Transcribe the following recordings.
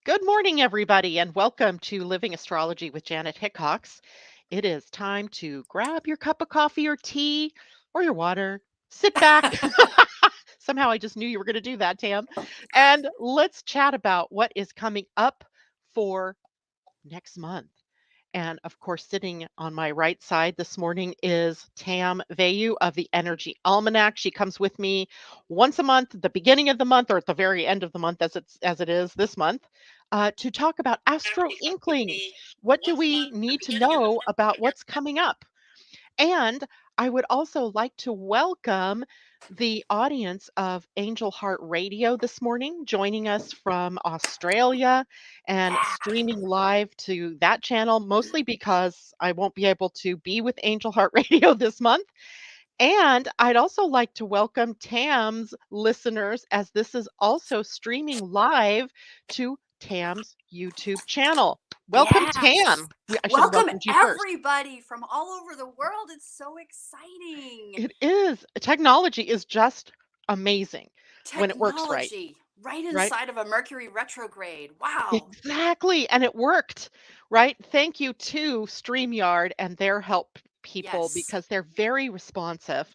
Good morning, everybody, and welcome to Living Astrology with Janet Hickox. It is time to grab your cup of coffee or tea or your water, sit back. Somehow I just knew you were going to do that, Tam. And let's chat about what is coming up for next month. And of course, sitting on my right side this morning is Tam Vayu of the Energy Almanac. She comes with me once a month, at the beginning of the month, or at the very end of the month, as it is this month, to talk about astro inklings. What do we need to know about what's coming up? And I would also like to welcome the audience of Angel Heart Radio this morning, joining us from Australia and streaming live to that channel, mostly because I won't be able to be with Angel Heart Radio this month. And I'd also like to welcome Tam's listeners, as this is also streaming live to Tam's YouTube channel. Welcome, Yes. Tam. I should have Welcome welcomed you first. everybody from all over the world. It's so exciting. It is. Technology is just amazing when it works right, Technology right right? inside of a Mercury retrograde. Wow. Exactly. And it worked, right? Thank you to StreamYard and their help people Yes. because they're very responsive.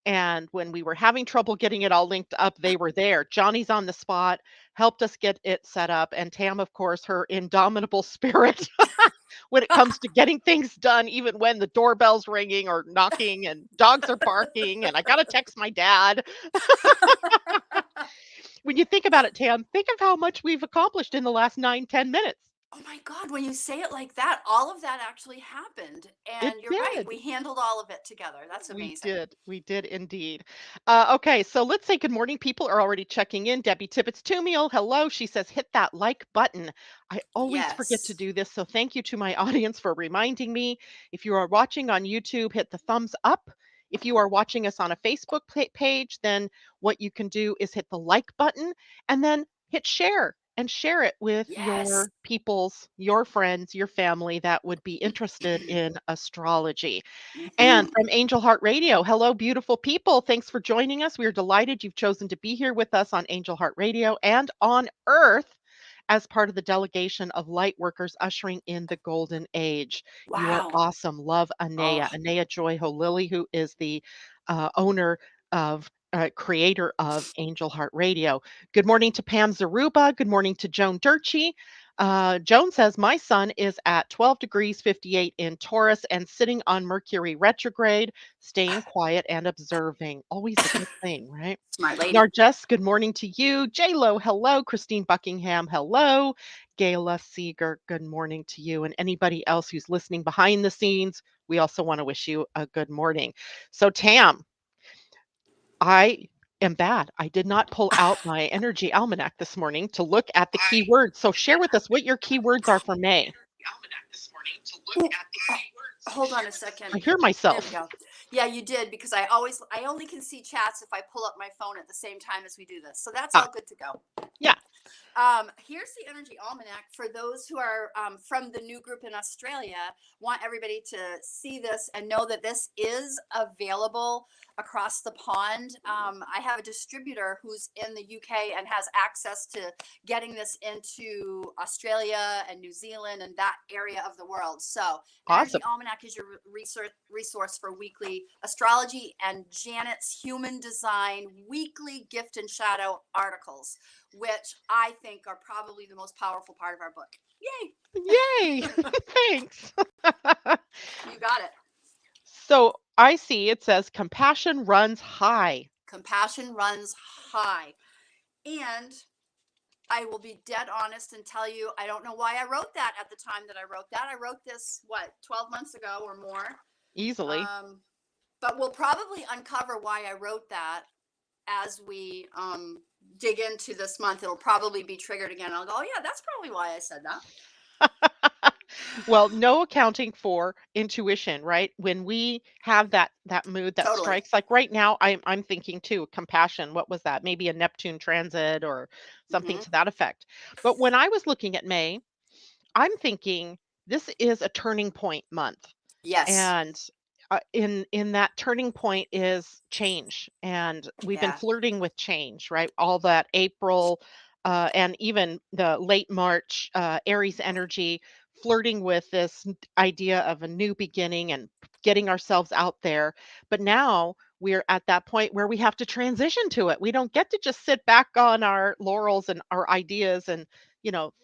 And when we were having trouble getting it all linked up, they were there. Johnny's on the spot, helped us get it set up. And Tam, of course, her indomitable spirit when it comes to getting things done, even when the doorbell's ringing or knocking and dogs are barking, and I got to text my dad. When you think about it, Tam, think of how much we've accomplished in the last 9, 10 minutes. Oh my God, when you say it like that, all of that actually happened. It And you're right, did. we handled all of it together. That's We amazing. did. We did indeed. Okay, so let's say good morning. People are already checking in. Debbie Tippett Tumiel, hello. She says, hit that like button. I always forget to Yes. do this. So thank you to my audience for reminding me. If you are watching on YouTube, hit the thumbs up. If you are watching us on a Facebook page, then what you can do is hit the like button and then hit share and share it with Yes. your peoples, your friends, your family that would be interested in astrology. And Mhm. from Angel Heart Radio, hello, beautiful people. Thanks for joining us. We are delighted you've chosen to be here with us on Angel Heart Radio and on Earth as part of the delegation of light workers ushering in the golden age. You are Wow. awesome. Love Oh, Anea Joy Holili, who is the owner of. Creator of Angel Heart Radio. Good morning to Pam Zaruba. Good morning to Joan Durchie. Joan says, my son is at 12 degrees 58 in Taurus and sitting on Mercury retrograde, staying quiet and observing. Always a good thing, right? smart lady. Narjess, good morning to you. Lo, hello. Christine Buckingham, hello. Gayla Seeger, good morning to you. And anybody else who's listening behind the scenes, we also want to wish you a good morning. So, Tam, I am bad. I did not pull out my energy almanac this morning to look at the keywords. So share with us what your keywords are for May. Oh, hold on a second. I hear There we myself. go. Yeah, you did because I only can see chats if I pull up my phone at the same time as we do this. So that's Ah, all good to go. yeah, Here's the Energy Almanac for those who are from the new group in Australia. Want everybody to see this and know that this is available across the pond. I have a distributor who's in the UK and has access to getting this into Australia and New Zealand and that area of the world. So, Energy awesome. Almanac is your resource for weekly astrology and Janet's human design weekly gift and shadow articles, which I think are probably the most powerful part of our book. Yay! Yay. Thanks. You got it. So I see it says compassion runs high. Compassion runs high. And I will be dead honest and tell you, I don't know why I wrote that at the time that I wrote that. I wrote this, 12 months ago or more. Easily. Um, but we'll probably uncover why I wrote that as we dig into this month. It'll probably be triggered again. I'll go, oh, yeah, that's probably why I said that. Well, no accounting for intuition, right? When we have that mood that Totally. strikes, like right now, I'm thinking too, compassion. What was that? Maybe a Neptune transit or something Hmm. to that effect. But when I was looking at May, I'm thinking this is a turning point month. Yes. And in that turning point is change, and we've been Yeah. flirting with change, right? All that April and even the late March Aries energy, flirting with this idea of a new beginning and getting ourselves out there. But now we're at that point where we have to transition to it. We don't get to just sit back on our laurels and our ideas and,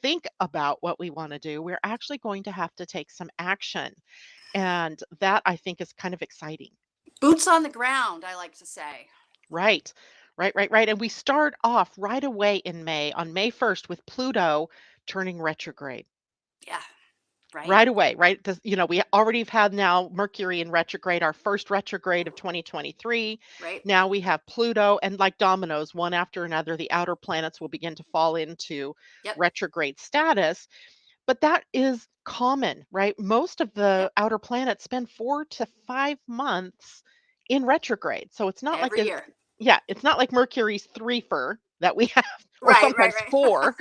think about what we want to do. We're actually going to have to take some action. And that I think is kind of exciting. Boots on the ground, I like to say. Right. Right. And we start off right away in May, on May 1st, with Pluto turning retrograde. Yeah, right, Right away, right? We already have had now Mercury in retrograde, our first retrograde of 2023. right. Now we have Pluto, and like dominoes, one after another, the outer planets will begin to fall into Yep, retrograde status. But that is common, right? Most of the yep. outer planets spend 4 to 5 months in retrograde. So it's not like Every year. yeah, it's not like Mercury's threefer that we have, or Right, right, sometimes four.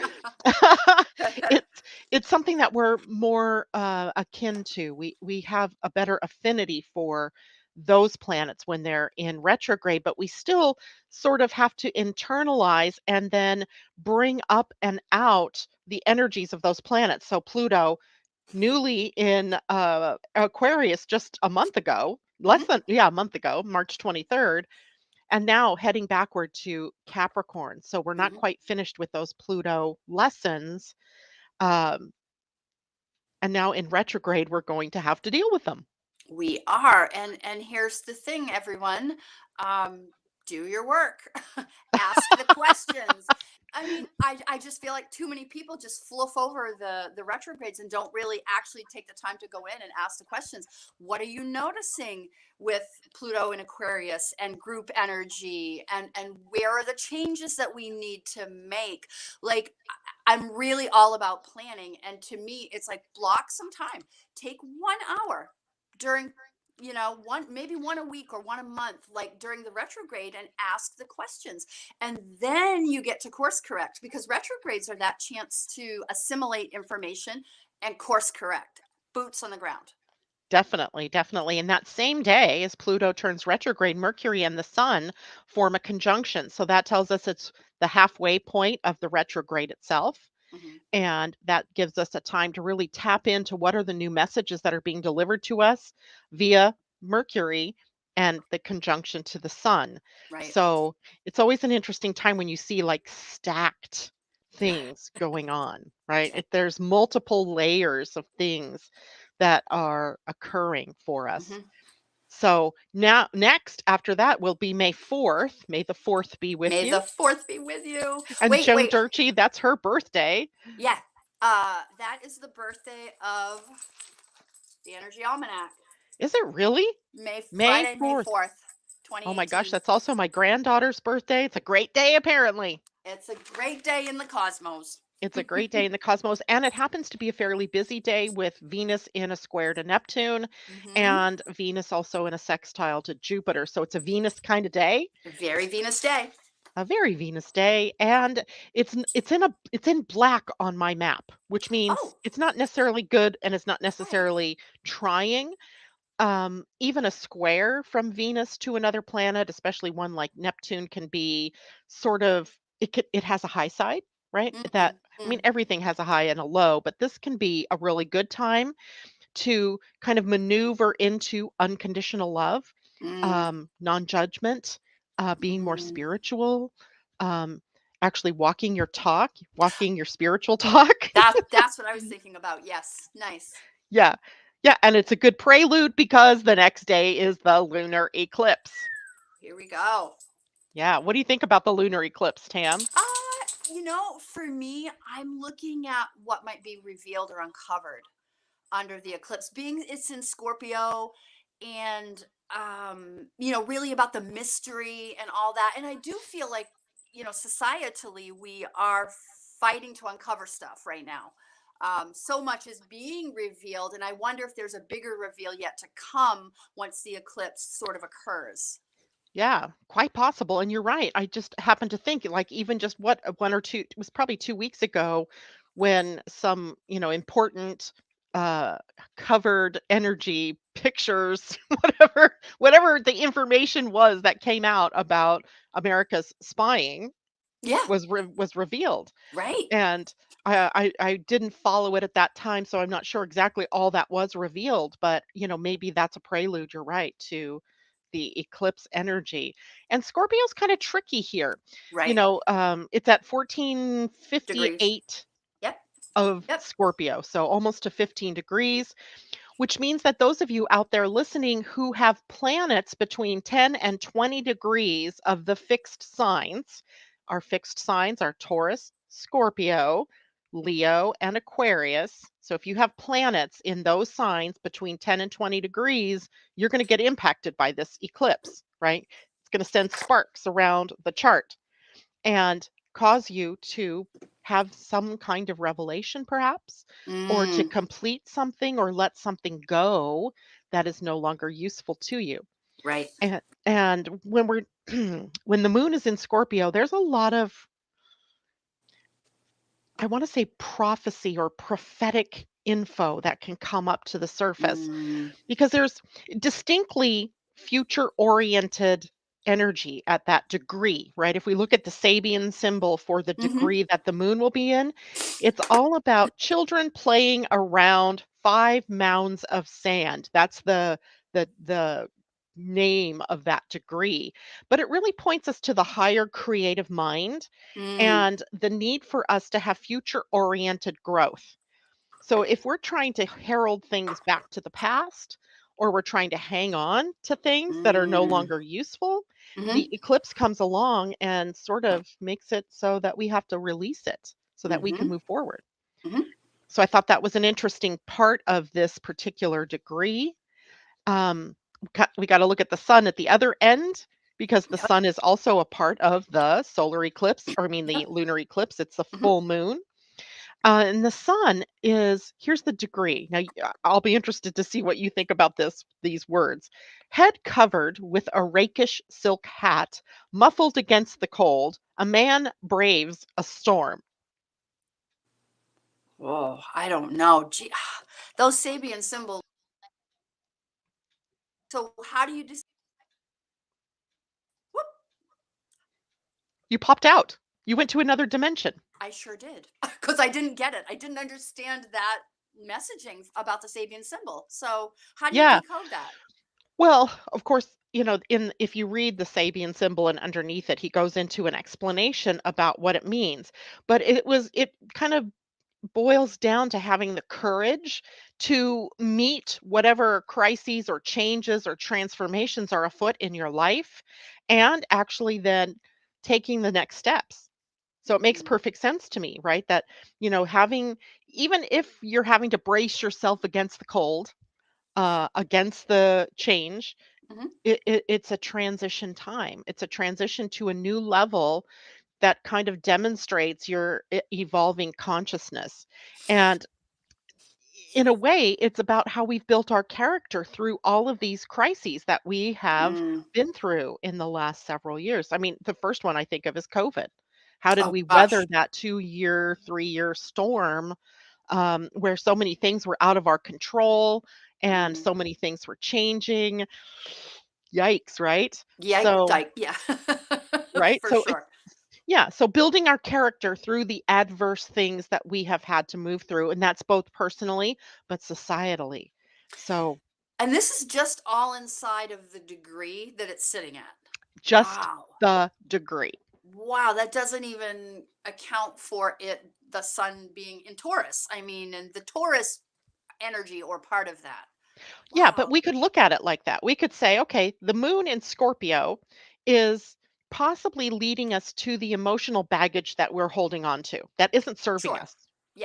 right. It's something that we're more akin to. We have a better affinity for those planets when they're in retrograde, but we still sort of have to internalize and then bring up and out the energies of those planets. So Pluto, newly in Aquarius just a month ago, less Hmm. than, yeah, a month ago, March 23rd, and now heading backward to Capricorn. So we're not Hmm. quite finished with those Pluto lessons. Um, and now in retrograde, we're going to have to deal with them. We are, and here's the thing, everyone. Um, do your work. Ask the questions. I mean, I just feel like too many people just fluff over the retrogrades and don't really actually take the time to go in and ask the questions. What are you noticing with Pluto in Aquarius and group energy, and where are the changes that we need to make? Like, I'm really all about planning, and to me it's like block some time. Take 1 hour during, one, maybe one a week or one a month, like during the retrograde, and ask the questions. And then you get to course correct, because retrogrades are that chance to assimilate information and course correct. Boots on the ground. Definitely, definitely. And that same day as Pluto turns retrograde, Mercury and the Sun form a conjunction. So that tells us it's the halfway point of the retrograde itself. Hmm. And that gives us a time to really tap into what are the new messages that are being delivered to us via Mercury and the conjunction to the Sun. Right. So it's always an interesting time when you see like stacked Yeah. things going on, right? Yeah. There's multiple layers of things that are occurring for us. Hmm. So now, next after that will be May 4th. May the 4th be with May the you. fourth be with you. And Wait, Joan wait. Durkee, that's her birthday. Yeah. That is the birthday of the Energy Almanac. Is it really? May May Friday, May 4th. 4th, Oh my gosh, 2018. that's also my granddaughter's birthday. It's a great day, apparently. It's a great day in the cosmos. It's a great day in the cosmos, and it happens to be a fairly busy day with Venus in a square to Neptune Hmm. and Venus also in a sextile to Jupiter. So it's a Venus kind of day, Very Venus day. a very Venus day, and it's in black on my map, which means Oh, it's not necessarily good and it's not right. necessarily trying. Even a square from Venus to another planet, especially one like Neptune, can be sort of it has a high side, right? That I mean, Mm-hmm. everything has a high and a low, but this can be a really good time to kind of maneuver into unconditional love, Mm, non-judgment, being more mm. spiritual, um, actually walking your spiritual talk. That's what I was thinking about. Yes, nice. Yeah. Yeah, and it's a good prelude because the next day is the lunar eclipse. Here we go. Yeah, what do you think about the lunar eclipse, Tam? For me, I'm looking at what might be revealed or uncovered under the eclipse, being it's in Scorpio, and really about the mystery and all that. And I do feel like, societally we are fighting to uncover stuff right now. So much is being revealed, and I wonder if there's a bigger reveal yet to come once the eclipse sort of occurs. Yeah, quite possible, and you're right. I just happened to think, like, even just what, 1 or 2 it was probably 2 weeks ago when some, important, uh, covered energy pictures, whatever the information was that came out about America's spying. Yeah. was revealed. Right. And I didn't follow it at that time, so I'm not sure exactly all that was revealed, but, maybe that's a prelude, you're right, to the eclipse energy. And Scorpio's kinda tricky here. Right. It's at Degrees. 1458 Yep. of Yep. Scorpio, so almost to 15 degrees, which means that those of you out there listening who have planets between 10 and 20 degrees of the fixed signs, our fixed signs are Taurus, Scorpio, Leo, and Aquarius. So if you have planets in those signs between 10 and 20 degrees, you're going to get impacted by this eclipse, right? It's going to send sparks around the chart and cause you to have some kind of revelation, perhaps, or to Mm, complete something or let something go that is no longer useful to you. right. And when we're when the moon is in Scorpio, there's a lot of, I want to say, prophecy or prophetic info that can come up to the surface Mm, because there's distinctly future oriented energy at that degree, right? If we look at the Sabian symbol for the mhm, degree that the moon will be in, it's all about children playing around 5 mounds of sand. That's the name of that degree. But it really points us to the higher creative mind mm, and the need for us to have future oriented growth. So if we're trying to herald things back to the past, or we're trying to hang on to things that are no mm, longer useful, the mhm, eclipse comes along and sort of makes it so that we have to release it so that we can mhm, move forward. mhm. So I thought that was an interesting part of this particular degree. We got to look at the sun at the other end because the Yep. sun is also a part of the solar eclipse, or I mean Yep. the lunar eclipse. It's the Mhm. full moon. And the sun is, here's the degree. Now, I'll be interested to see what you think about these words. Head covered with a rakish silk hat, muffled against the cold, a man braves a storm. Whoa, I don't know. Gee, those Sabian symbols. So how do you just? Whoop, You popped out. You went to another dimension. I sure did because I didn't get it. I didn't understand that messaging about the Sabian symbol. So how do you Yeah. decode that? Well, of course, in if you read the Sabian symbol and underneath it, he goes into an explanation about what it means. But it kind of boils down to having the courage to meet whatever crises or changes or transformations are afoot in your life and actually then taking the next steps. So it makes Mm, perfect sense to me, right? That, having, even if you're having to brace yourself against the cold, against the change, mhm, it's a transition time. It's a transition to a new level that kind of demonstrates your evolving consciousness. And in a way, it's about how we've built our character through all of these crises that we have mm. been through in the last several years. I mean, the first one I think of is COVID. How did Oh we gosh. weather that 2 year, 3 year storm where so many things were out of our control and Mm. so many things were changing? Yikes, right? Yeah, So, like yeah, right? for So sure. yeah, so building our character through the adverse things that we have had to move through, and that's both personally, but societally. So And this is just all inside of the degree that it's sitting at. just Wow. the degree. Wow, that doesn't even account for it the sun being in Taurus. I mean, and the Taurus energy or part of that. Yeah, but Wow. we could look at it like that. We could say, okay, the moon in Scorpio is possibly leading us to the emotional baggage that we're holding on to that isn't serving Sure. us,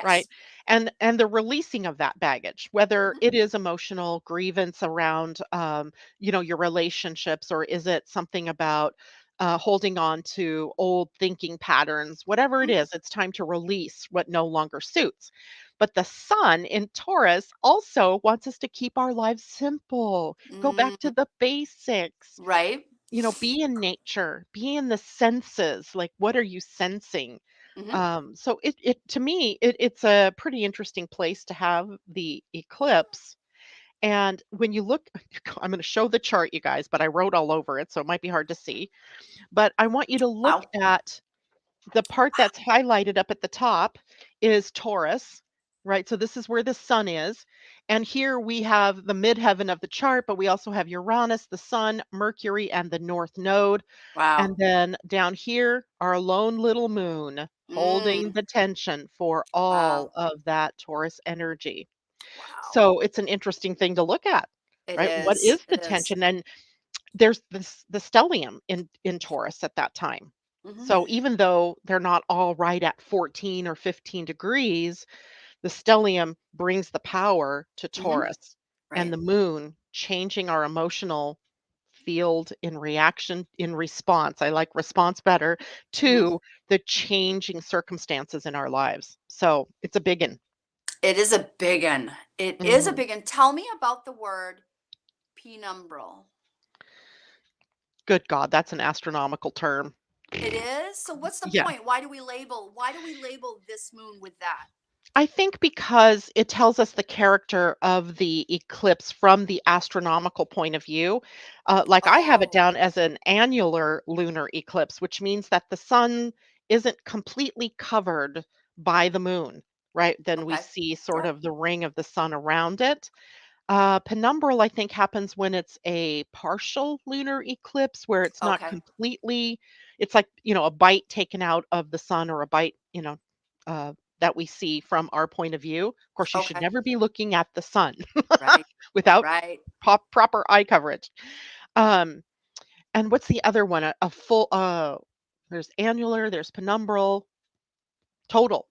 right? Yes. And the releasing of that baggage, whether Mhm, it is emotional grievance around your relationships, or is it something about holding on to old thinking patterns, whatever it mhm, is, it's time to release what no longer suits. But the sun in Taurus also wants us to keep our lives simple, go back mm, to the basics, right. be in nature, be in the senses. Like, what are you sensing? Mhm. So it to me, it's a pretty interesting place to have the eclipse. And when you look, I'm going to show the chart, you guys, but I wrote all over it, so it might be hard to see. But I want you to look Wow. at the part that's highlighted up at the top is Taurus, right? So this is where the sun is. And here we have the midheaven of the chart, but we also have Uranus, the sun, Mercury, and the north node. Wow. And then down here, our lone little moon holding Mm, the tension for all wow. of that Taurus energy. Wow. So it's an interesting thing to look at, It right? What is. is It the is. tension? And there's this the stellium in Taurus at that time. So Mm-hmm. even though they're not all right at 14 or 15 degrees, the stellium brings the power to Mm-hmm. Taurus and Right. the moon changing our emotional field in response. I like response better Mm-hmm. to the changing circumstances in our lives. So it's a big one. It is a big one. It is a Hmm. big one. Tell me about the word penumbral. Good God, that's an astronomical term. It is. So what's the Yeah. point? Why do we label this moon with that? I think because it tells us the character of the eclipse from the astronomical point of view. Like I have it Oh, down as an annular lunar eclipse, which means that the sun isn't completely covered by the moon, right? Then we okay. see sort Yep. of the ring of the sun around it. Penumbral, I think, happens when it's a partial lunar eclipse where it's not Okay. completely, it's like, a bite taken out of the sun or a bite, uh, that we see from our point of view. Of course, you should Okay. never be looking at the sun Right. without Right. proper eye coverage. Um, and what's the other one? A full, there's annular, there's penumbral, total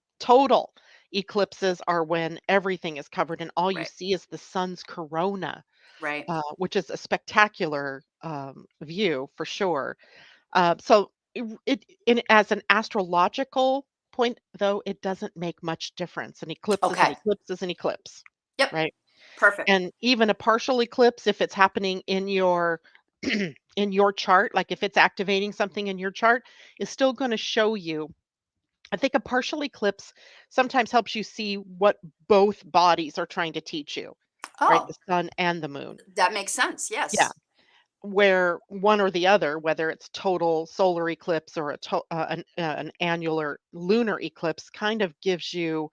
eclipses are when everything is covered and all you Right. see is the sun's corona, Right. which is a spectacular view for sure. So as an astrological point, though, it doesn't make much difference. An eclipse is an Okay. eclipse is an eclipse, Yep. right? Perfect. And even a partial eclipse, if it's happening in your in your chart, like if it's activating something in your chart, is still going to show you. I think a partial eclipse sometimes helps you see what both bodies are trying to teach you, right? The Oh, sun and the moon. that makes sense. Yeah. Yes. Where one or the other, whether it's total solar eclipse or an annular lunar eclipse, kind of gives you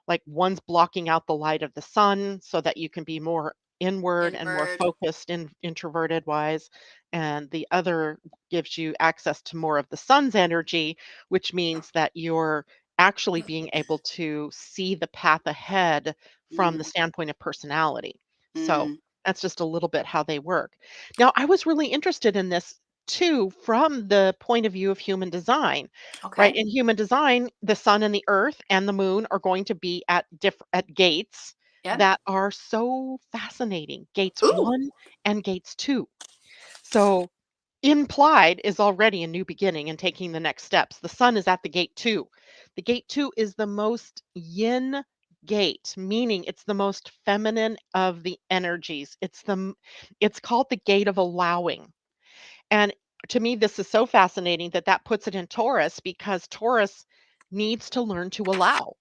like one's blocking out the light of the sun so that you can be more inward and more Inward. focused and introverted wise. And the other gives you access to more of the sun's energy, which means that you're actually being able to see the path ahead from the Mm, standpoint of personality. So mm. that's just a little bit how they work. Now, I was really interested in this too from the point of view of human design. Right, Okay. in human design, the sun and the earth and the moon are going to be at gates Yep. that are so fascinating. Gates Ooh. 1 and gates 2. So, implied is already a new beginning and taking the next steps. The sun is at the gate 2. The gate 2 is the most yin gate, meaning it's the most feminine of the energies. It's called the gate of allowing. And to me, this is so fascinating that that puts it in Taurus because Taurus needs to learn to allow,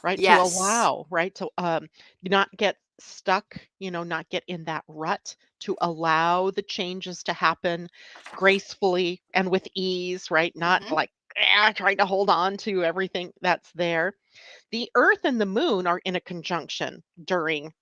right? To Yes. allow, right? To not get stuck, not get in that rut, to allow the changes to happen gracefully and with ease, right? Not Hmm. like trying to hold on to everything that's there. The Earth and the Moon are in a conjunction during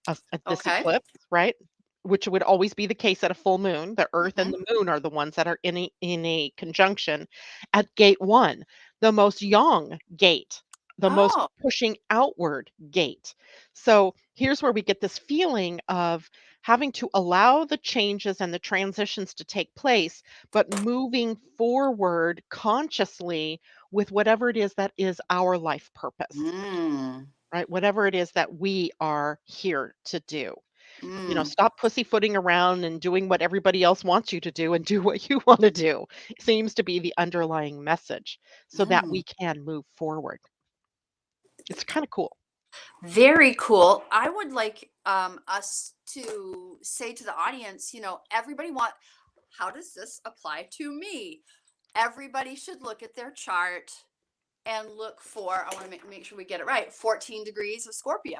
this Okay. eclipse, right? Which would always be the case at a full moon. The Earth and Hmm. the Moon are the ones that are in a conjunction at gate 1, the most yang gate, the most Oh. pushing outward gate. So here's where we get this feeling of having to allow the changes and the transitions to take place, but moving forward consciously with whatever it is that is our life purpose, Mm. right? Whatever it is that we are here to do. Mm. Stop pussyfooting around and doing what everybody else wants you to do and do what you want to do. Seems to be the underlying message so that Mm. we can move forward. It's kind of cool, Very cool. I would like us to say to the audience, everybody want, how does this apply to me? Everybody should look at their chart and look for, I want to make sure we get it right, 14 degrees of Scorpio,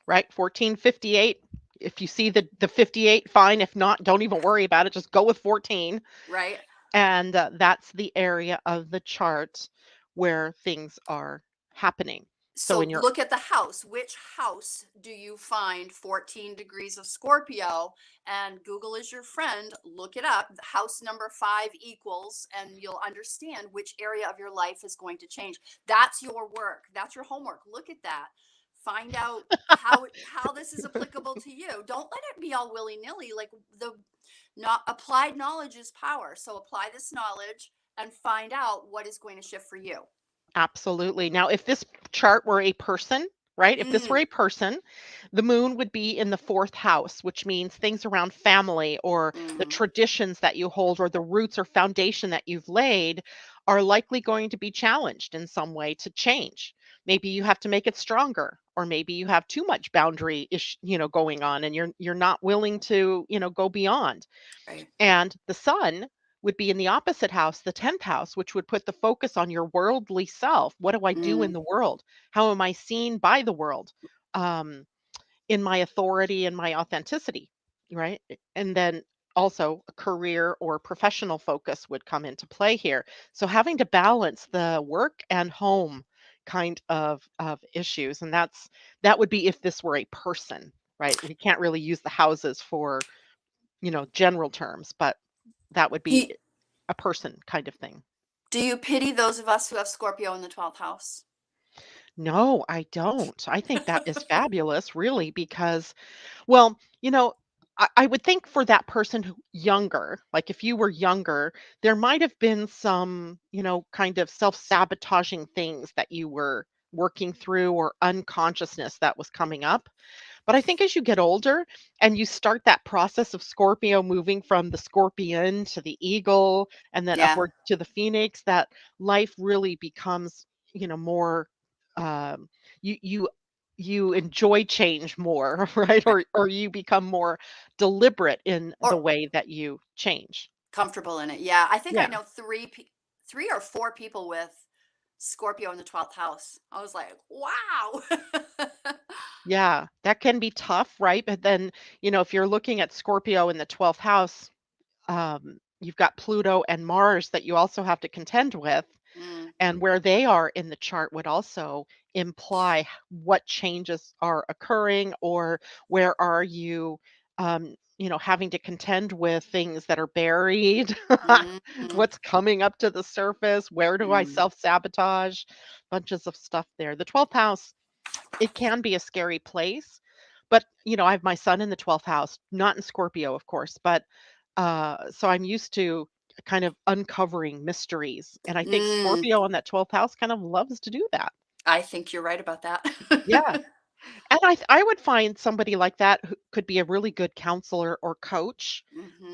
right? 1458. If you see the 58, fine. If not, don't even worry about it. Just go with 14. right? And that's the area of the chart where things are happening. So So in your look at the house. Which house do you find 14 degrees of Scorpio? And Google is your friend. Look it up. House number 5 equals, and you'll understand which area of your life is going to change. That's your work. That's your homework. Look at that. Find out how this is applicable to you. Don't let it be all willy nilly. Like the not applied knowledge is power. So apply this knowledge and find out what is going to shift for you. Absolutely. Now, if this chart were a person, right? If this were Mm, a person, the moon would be in the fourth house, which means things around family or the mm, traditions that you hold or the roots or foundation that you've laid are likely going to be challenged in some way to change. Maybe you have to make it stronger, or maybe you have too much boundary going on and you're not willing to, go beyond. right. And the sun would be in the opposite house, the 10th house, which would put the focus on your worldly self. What do I do in Mm, the world? How am I seen by the world? Um, in my authority and my authenticity, right? And then also a career or professional focus would come into play here. So having to balance the work and home kind of issues, and that would be if this were a person, right? We can't really use the houses for general terms, but that would do, be a person kind of thing. do you pity those of us who have Scorpio in the 12th house? No, I don't. I think that is fabulous, really, because, well, I would think for that person who younger, like if you were younger, there might have been some, kind of self-sabotaging things that you were working through or unconsciousness that was coming up. But I think as you get older and you start that process of Scorpio moving from the scorpion to the eagle and then Yeah. upward to the phoenix, that life really becomes, more um you you you enjoy change more, right? Right. Or you become more deliberate in the Or way that you change. comfortable in it. Yeah. I think I Yeah. know 3 or 4 people with Scorpio in the 12th house. I was like, wow. Yeah, that can be tough, right? But then, if you're looking at Scorpio in the 12th house, you've got Pluto and Mars that you also have to contend with, Mm, and where they are in the chart would also imply what changes are occurring or where are you, having to contend with things that are buried. mm, mm, What's coming up to the surface? Where do I mm, self sabotage? Bunches of stuff there. The 12th house, it can be a scary place, but, I have my son in the 12th house, not in Scorpio, of course, but, so I'm used to kind of uncovering mysteries, and I think mm. Scorpio in that 12th house kind of loves to do that. I think you're right about that. Yeah, and I would find somebody like that who could be a really good counselor or coach,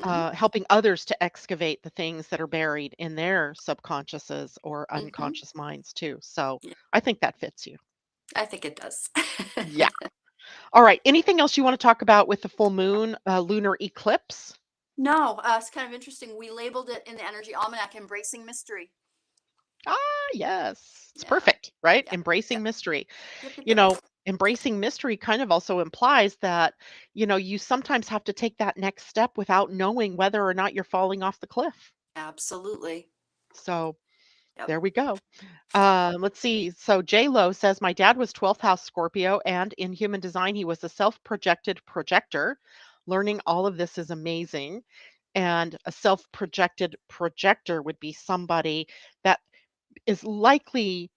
Hmm. helping others to excavate the things that are buried in their subconsciouses or Hmm. unconscious minds too, so Yeah, I think that fits you. I think it does. Yeah. All right. Anything else you want to talk about with the full moon, lunar eclipse? No, it's kind of interesting. We labeled it in the Energy Almanac embracing mystery. Ah, yes. It's Yeah. perfect, right? Yep. Embracing Yep. mystery. Yep. Yep. You Yep. know, embracing mystery kind of also implies that, you sometimes have to take that next step without knowing whether or not you're falling off the cliff. Absolutely. So Yep. there we go. Let's see. So J Lo says my dad was 12th house Scorpio, and in human design, he was a self-projected projector. Learning all of this is amazing. And a self-projected projector would be somebody that is likely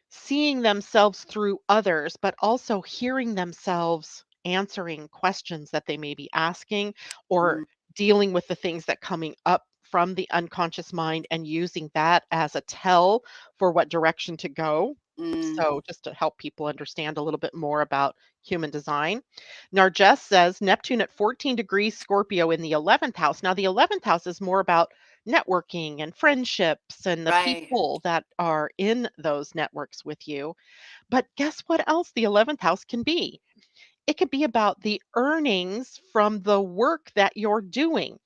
seeing themselves through others, but also hearing themselves answering questions that they may be asking or Mm, dealing with the things that coming up from the unconscious mind and using that as a tell for what direction to go. mm, So just to help people understand a little bit more about human design. Narges says Neptune at 14 degrees Scorpio in the 11th house. Now the 11th house is more about networking and friendships and the right. people that are in those networks with you. But guess what else the 11th house can be? It could be about the earnings from the work that you're doing.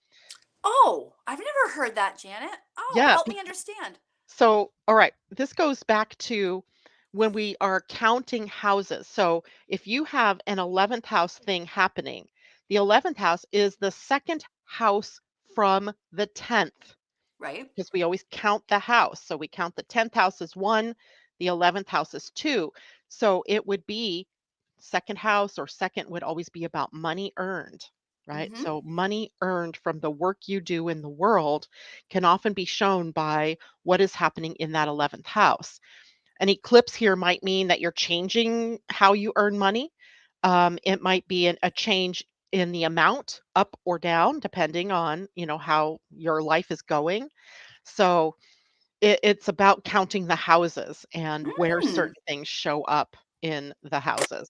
Oh, I've never heard that, Janet. Oh, Yeah. help me understand. So, all right, this goes back to when we are counting houses. So, if you have an 11th house thing happening, the 11th house is the second house from the 10th. Right. because we always count the house. So we count the 10th house as 1, the 11th house as 2. So it would be second house or second would always be about money earned, right? Mm-hmm. So money earned from the work you do in the world can often be shown by what is happening in that 11th house. An eclipse here might mean that you're changing how you earn money. It might be a change in the amount up or down depending on how your life is going. So it's about counting the houses and where Mm, certain things show up in the houses.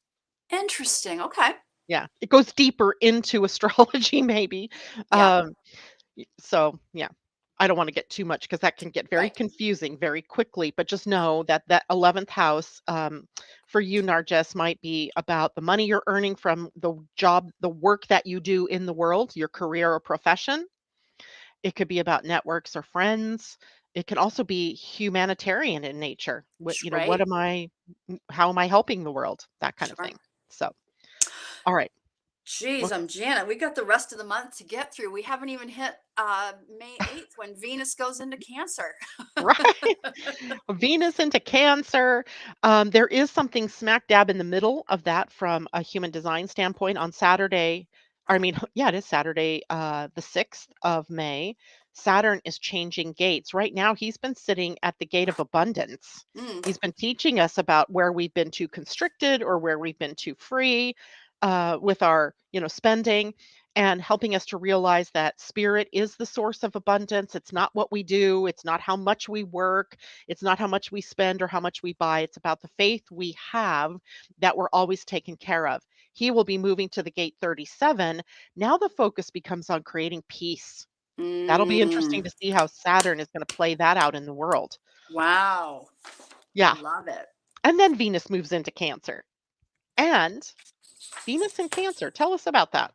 interesting. Okay. Yeah, it goes deeper into astrology maybe. Yeah. Um, so yeah, I don't want to get too much because that can get very Right. confusing very quickly. But just know that that 11th house for you, Narges, might be about the money you're earning from the job, the work that you do in the world, your career or profession. It could be about networks or friends. It can also be humanitarian in nature. What Right. am I? How am I helping the world? That kind of Sure. thing. So, all right. Geez, Well, I'm Janet. We got the rest of the month to get through. We haven't even hit May 8th when Venus goes into Cancer. right. Venus into Cancer. There is something smack dab in the middle of that from a human design standpoint on Saturday. I mean, yeah, it is Saturday, the 6th of May. Saturn is changing gates. Right now, he's been sitting at the gate of abundance. Mm, He's been teaching us about where we've been too constricted or where we've been too free with our, spending and helping us to realize that spirit is the source of abundance. It's not what we do, it's not how much we work, it's not how much we spend or how much we buy. It's about the faith we have that we're always taken care of. He will be moving to the gate 37. Now the focus becomes on creating peace. That'll be mm, interesting to see how Saturn is going to play that out in the world. wow. Yeah. Love it. And then Venus moves into Cancer. And Venus in Cancer, tell us about that.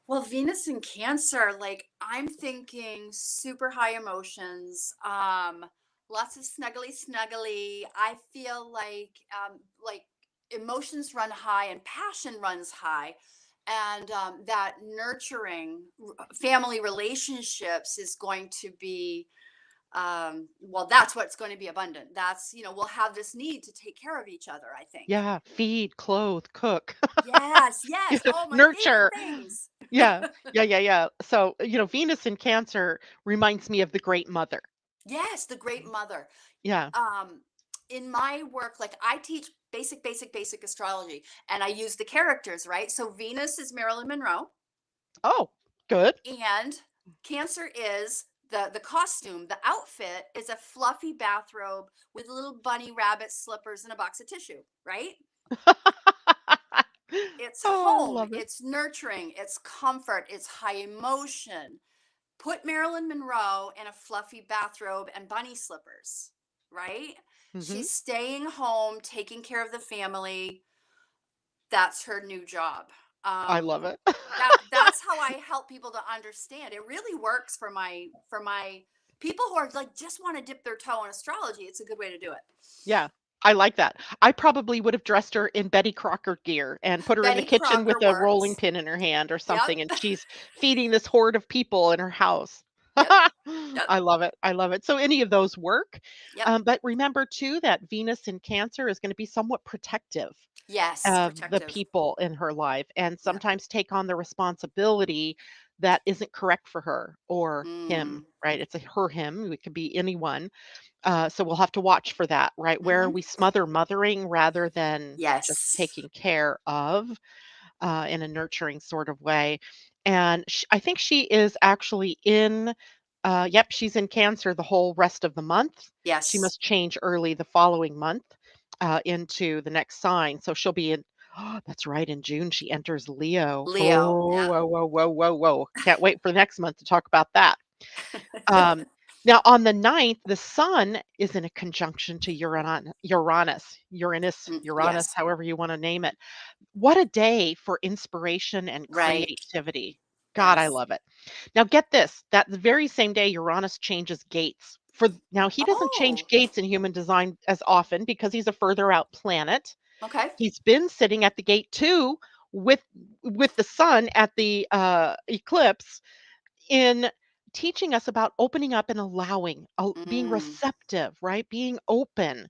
Well, Venus in Cancer, like I'm thinking super high emotions, lots of snuggly snuggly. I feel like emotions run high and passion runs high. And that nurturing family relationships is going to be well, that's what's going to be abundant. That's, we'll have this need to take care of each other, I think. Yeah, feed, clothe, cook, Yes, yes. Oh, my favorite nurture. things. Yeah. Yeah, yeah, yeah. So, Venus in Cancer reminds me of the Great Mother. Yes, the great mother. Yeah. um in my work, like I teach basic astrology, and I use the characters, right? So Venus is Marilyn Monroe, Oh, good. and Cancer is the costume, the outfit is a fluffy bathrobe with little bunny rabbit slippers and a box of tissue, right? It's Oh, I home, love it. it's nurturing, it's comfort, it's high emotion. Put Marilyn Monroe in a fluffy bathrobe and bunny slippers, right? Mhm. She's staying home, taking care of the family. That's her new job. I Um, love it. that's how I help people to understand. It really works for my people who are like just want to dip their toe in astrology. It's a good way to do it. Yeah, I like that. I probably would have dressed her in Betty Crocker gear and put her in the Betty kitchen with Crocker a rolling works. pin in her hand or Yep. something, and she's feeding this horde of people in her house. Yep. Yep. I love it. I love it. So any of those work. Yep. But remember too that Venus in Cancer is going to be somewhat protective Yes. of the Protective. people in her life and Yep. sometimes take on the responsibility that isn't correct for her or him, Mm. right? It's a her, him. It could be anyone. So we'll have to watch for that, right? Where are Mm-hmm. we mothering rather than just Yes. taking care of in a nurturing sort of way? And I think she is actually in, yep, she's in Cancer the whole rest of the month. She Yes. must change early the following month into the next sign. So she'll be in, oh, that's right, in June she enters Leo. Leo. Oh, Yeah. whoa, whoa, whoa, whoa, whoa. Can't wait for next month to talk about that. Um, Now on the 9th, the sun is in a conjunction to Uranus, Yes. however you want to name it. What a day for inspiration and Right. creativity. God, I Yes. love it. Now get this, that the very same day Uranus changes gates. Now he doesn't change Oh, gates in human design as often because he's a further out planet. okay. He's been sitting at the gate too with the sun at the eclipse in teaching us about opening up and allowing, being Mm. receptive, right? Being open.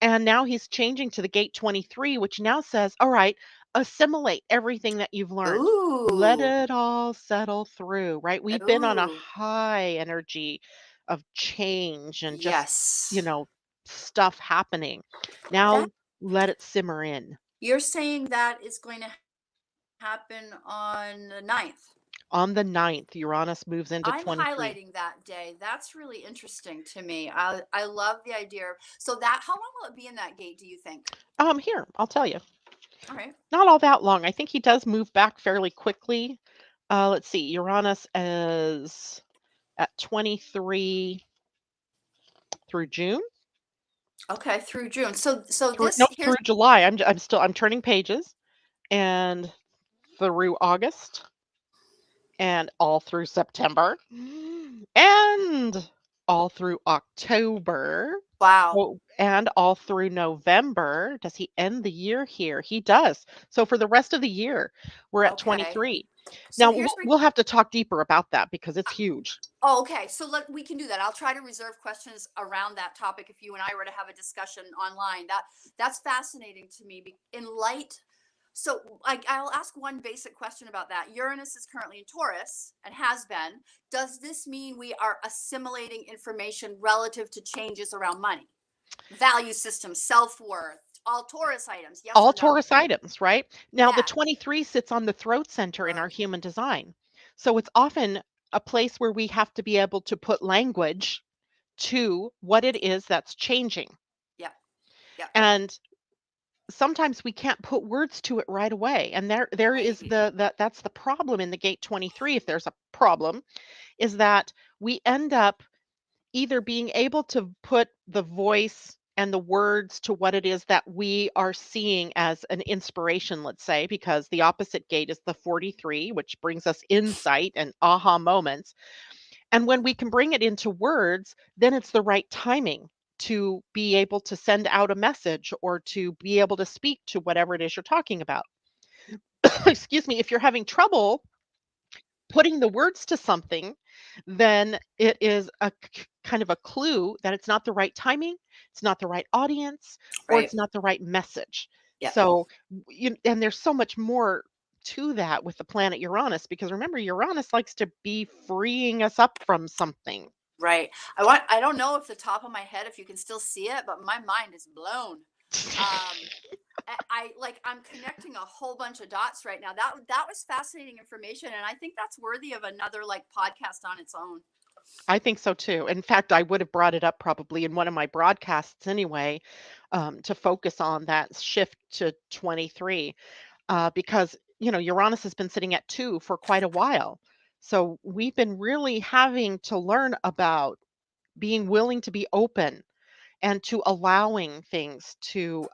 And now he's changing to the gate 23, which now says, all right, assimilate everything that you've learned. Let Ooh. it all settle through, right? We've been on a Ooh. high energy of change and just, you Yes. know, stuff happening. That Now let it simmer in. you're saying that is going to happen on the 9th. On the 9th, Uranus moves into I'm 23. highlighting that day. That's really interesting to me. I love the idea. So that how long will it be in that gate, do you think? Here, I'll tell you. All right. Not all that long. I think he does move back fairly quickly. Let's see. Uranus is at 23 through June. Okay, through June. So Through this no, here's through July. I'm turning pages and through August and all through September and all through October. wow. Oh, and all through November. Does he end the year here? He does. So for the rest of the year, we're at Okay. 23. So Now here's we'll have to talk deeper about that because it's huge. oh, okay. So we can do that. I'll try to reserve questions around that topic if you and I were to have a discussion online. That's fascinating to me in light. So I'll ask one basic question about that. Uranus is currently in Taurus and has been. Does this mean we are assimilating information relative to changes around money, value systems, self-worth, all Taurus items? Yes All or no? Taurus items, right? Now the Yeah. 23 sits on the throat center in our Good. human design. So it's often a place where we have to be able to put language to what it is that's changing. Yep. Yep. And sometimes we can't put words to it right away. And there is Right. that's the problem in the gate 23, if there's a problem, is that we end up either being able to put the voice and the words to what it is that we are seeing as an inspiration, let's say, because the opposite gate is the 43, which brings us insight and aha moments. And when we can bring it into words, then it's the right timing to be able to send out a message or to be able to speak to whatever it is you're talking about. Excuse me, if you're having trouble putting the words to something, then it is kind of a clue that it's not the right timing, it's not the right audience, or Right. it's not the right message. Yep. So, and there's so much more to that with the planet Uranus, because remember, Uranus likes to be freeing us up from something. Right. I don't know if the top of my head if you can still see it, but my mind is blown. Um I'm connecting a whole bunch of dots right now. That was fascinating information and I think that's worthy of another like podcast on its own. I think so too. In fact, I would have brought it up probably in one of my broadcasts anyway, to focus on that shift to 23. Because Uranus has been sitting at 2 for quite a while. So we've been really having to learn about being willing to be open and to allowing things to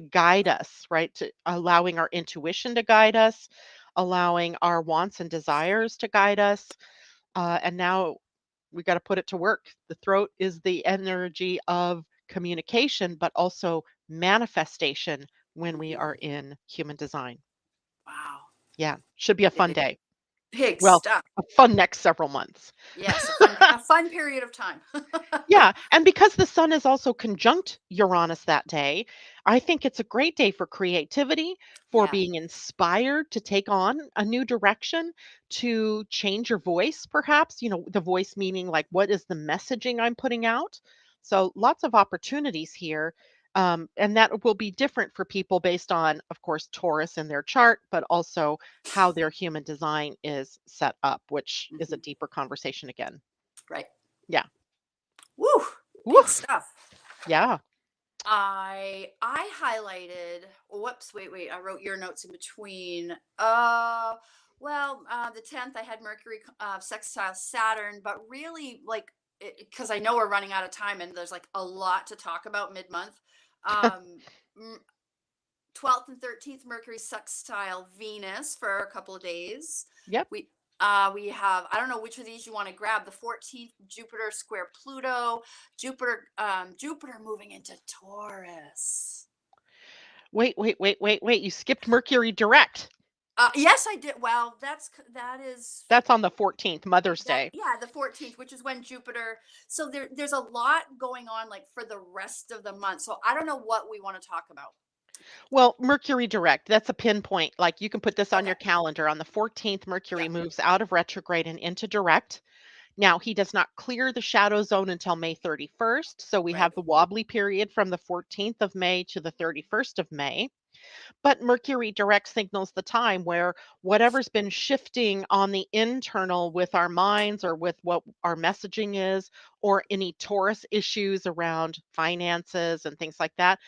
guide us, right? To allowing our intuition to guide us, allowing our wants and desires to guide us. And now we got to put it to work. The throat is the energy of communication, but also manifestation when we Mhm. are in human design. Wow. Yeah, should be a fun Big, day. big Well, stuff. a fun next several months. Yes, a fun period of time. Yeah, and because the sun is also conjunct Uranus that day, I think it's a great day for creativity, for Yeah. being inspired to take on a new direction, to change your voice, perhaps, the voice meaning like what is the messaging I'm putting out? So lots of opportunities here. And that will be different for people based on, of course, Taurus in their chart, but also how their human design is set up, which is a Mhm. deeper conversation again. Right. Yeah. Woo. Big Woof. stuff. Yeah. I highlighted whoops, wait, I wrote your notes in between. The 10th I had Mercury sextile Saturn, but really like because I know we're running out of time and there's like a lot to talk about mid-month. Um m- 12th and 13th Mercury sextile Venus for a couple of days. Yep. We have I don't know which of these you want to grab. The 14th Jupiter square Pluto, Jupiter moving into Taurus. Wait. You skipped Mercury direct. Yes, I did. Well, that is That's on the 14th, Mother's that Day. yeah, the 14th, which is when Jupiter. So there's a lot going on like for the rest of the month. So I don't know what we want to talk about. Well, Mercury direct, that's a pinpoint. Like you can put this on Okay. your calendar. On the 14th, Mercury Yep. moves out of retrograde and into direct. Now, he does not clear the shadow zone until May 31st. So we Right. have the wobbly period from the 14th of May to the 31st of May. But Mercury direct signals the time where whatever's been shifting on the internal with our minds or with what our messaging is, or any Taurus issues around finances and things like that,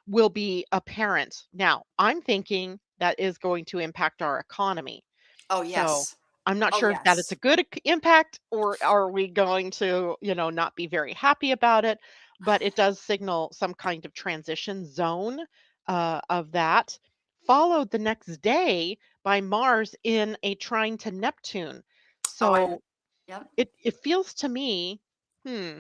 will be apparent. Now, I'm thinking that is going to impact our economy. Oh So, yes. I'm not Oh sure if that it's a yes. good impact, or are we going to, not be very happy about it, but it does signal some kind of transition zone of that, followed the next day by Mars in a trine to Neptune. Oh, I. So, Yep. it feels to me, hmm,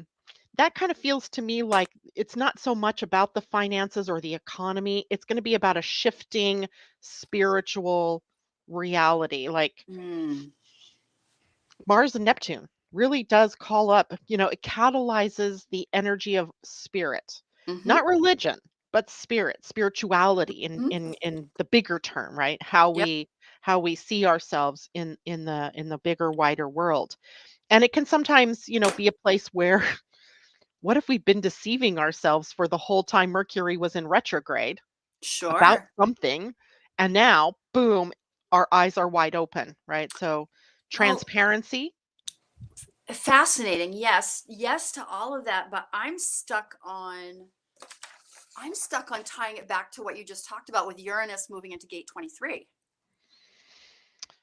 that kind of feels to me like it's not so much about the finances or the economy. It's going to be about a shifting spiritual reality. Like Mm. Mars and Neptune really does call up, it catalyzes the energy of spirit, Mm-hmm. not religion, but spirit, spirituality Hmm. in the bigger term, right? How Yep. we see ourselves in the bigger, wider world. And it can sometimes, be a place where what if we've been deceiving ourselves for the whole time Mercury was in retrograde about Sure. something, and now, boom, our eyes are wide open, right? So, Well, transparency. fascinating. Yes. Yes to all of that, but I'm stuck on tying it back to what you just talked about with Uranus moving into gate 23.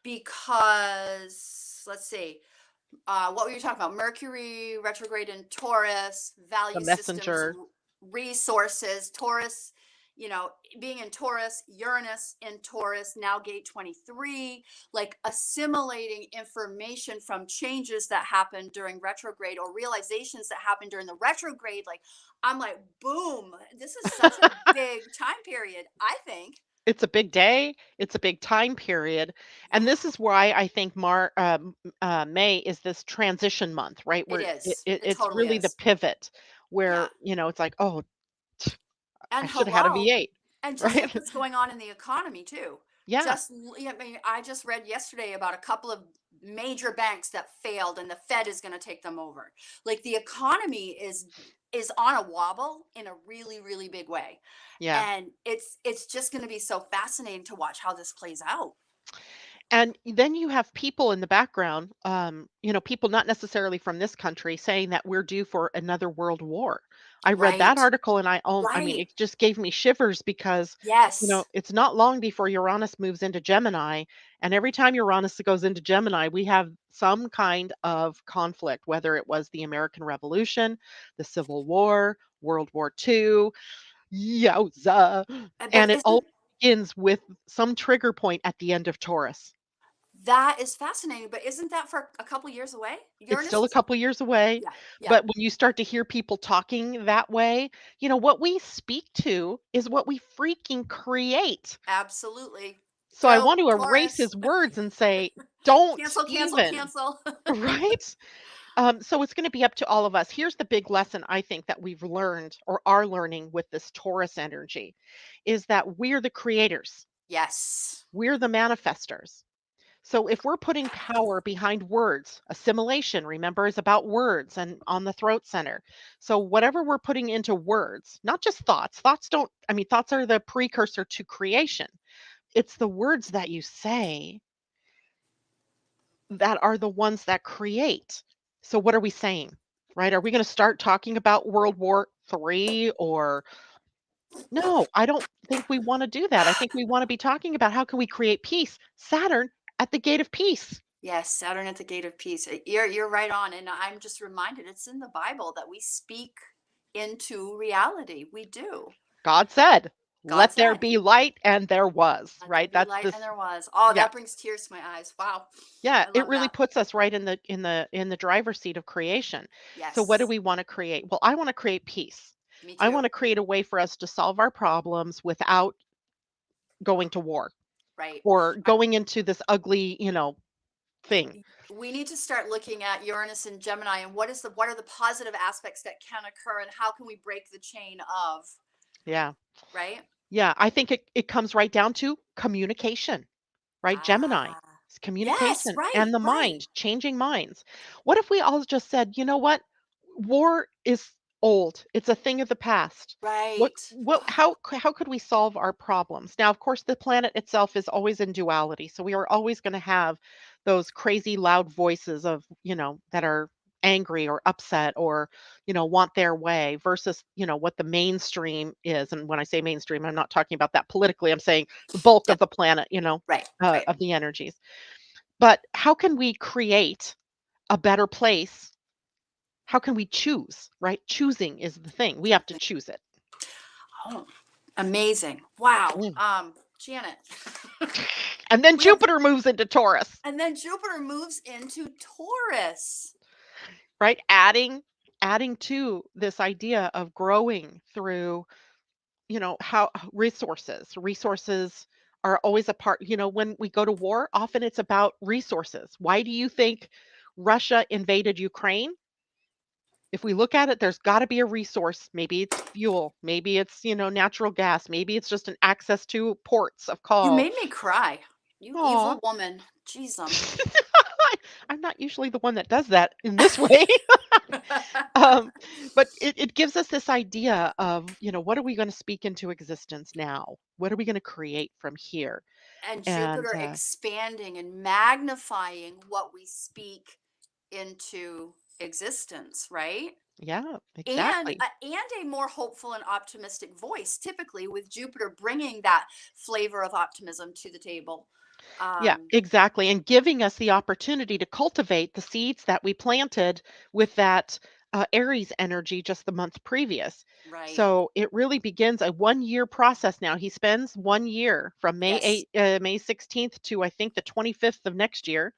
Because let's see, what were you talking about? Mercury retrograde in Taurus, The value systems, messenger. resources, Taurus, being in Taurus, Uranus in Taurus, now gate 23, like assimilating information from changes that happened during retrograde or realizations that happened during the retrograde. Like, I'm like, boom, this is such a big time period, I think. It's a big day, it's a big time period, and Yeah, this is why I think May is this transition month, right? it Where is. It it's totally really the is. pivot Yeah. where, it's like, "Oh, I And should have had a hello. V8." And just Right? look what's going on in the economy too. Yeah, I mean, I just read yesterday about a couple of major banks that failed and the Fed is going to take them over. Like the economy is on a wobble in a really really big way. yeah. And it's just going to be so fascinating to watch how this plays out. And then you have people in the background, people not necessarily from this country saying that we're due for another world war. I read that Right. article and I mean, Right. it just gave me shivers because, Yes. it's not long before Uranus moves into Gemini. And every time Uranus goes into Gemini, we have some kind of conflict, whether it was the American Revolution, the Civil War, World War II, yowza. But And it all isn't begins with some trigger point at the end of Taurus. that is fascinating, but isn't that for a couple years away? It's Uranus still a is. couple years away, Yeah. Yeah. but when you start to hear people talking that way, what we speak to is what we freaking create. Absolutely. So I Go want to erase Taurus. his words and say, "Don't Cancel, cancel, even." cancel. Right? So it's going to be up to all of us. Here's the big lesson I think that we've learned or are learning with this Taurus energy is that we're the creators. Yes. We're the manifestors. So if we're putting power behind words, assimilation, remember, is about words and on the throat center. So whatever we're putting into words, not just thoughts, thoughts are the precursor to creation. It's the words that you say that are the ones that create. So what are we saying? Right? Are we going to start talking about World War III or no, I don't think we want to do that. I think we want to be talking about how can we create peace? Saturn at the gate of peace. Yes, Saturn at the gate of peace. You're right on, and I'm just reminded it's in the Bible that we speak into reality. We do. God said, God "Let there said, be light," and there was, "Let there right? be That's light," and this there was. Oh, yeah. that brings tears to my eyes. Wow, Yeah, I it love really that. puts us right in the driver's seat of creation. So what do Yes, we want to create? Well, I want to create peace. me I too. want to create a way for us to solve our problems without going to war. right. or I, going into this ugly, thing. we need to start looking at Uranus and Gemini and what are the positive aspects that can occur and how can we break the chain of, Yeah. right? Yeah, I think it comes right down to communication. Right? Gemini. Ah, It's yes, communication right, and the right, mind, changing minds. What if we all just said, "You know what? War is old. It's a thing of the past. right. How could we solve our problems?" Now, of course, the planet itself is always in duality, so we are always going to have those crazy loud voices of, that are angry or upset or, want their way versus, what the mainstream is. And when I say mainstream, I'm not talking about that politically. I'm saying the bulk Yep, of the planet, right, right. of the energies. But how can we create a better place? How can we choose, right? Choosing is the thing. We have to choose it. Oh, amazing. Wow. Mm. Janet, And then we have, Jupiter moves into Taurus, and then Jupiter moves into Taurus. right? Adding to this idea of growing through, how resources are always a part, when we go to war, often it's about resources. Why do you think Russia invaded Ukraine? If we look at it, there's got to be a resource. Maybe it's fuel, maybe it's, natural gas, maybe it's just an access to ports of You call. made me cry. You Aw. evil woman. Jeez, I'm not usually the one that does that in this way. um, but it gives us this idea of, what are we going to speak into existence now? What are we going to create from here? and And Jupiter expanding and magnifying what we speak into existence, right? yeah, And exactly. a more hopeful and optimistic voice, typically with Jupiter bringing that flavor of optimism to the table. Yeah, Um, exactly. And giving us the opportunity to cultivate the seeds that we planted with that Aries energy just the month previous. right. So it really begins a 1 year process now. He spends 1 year from Yes. May 16th to I think the 25th of next year,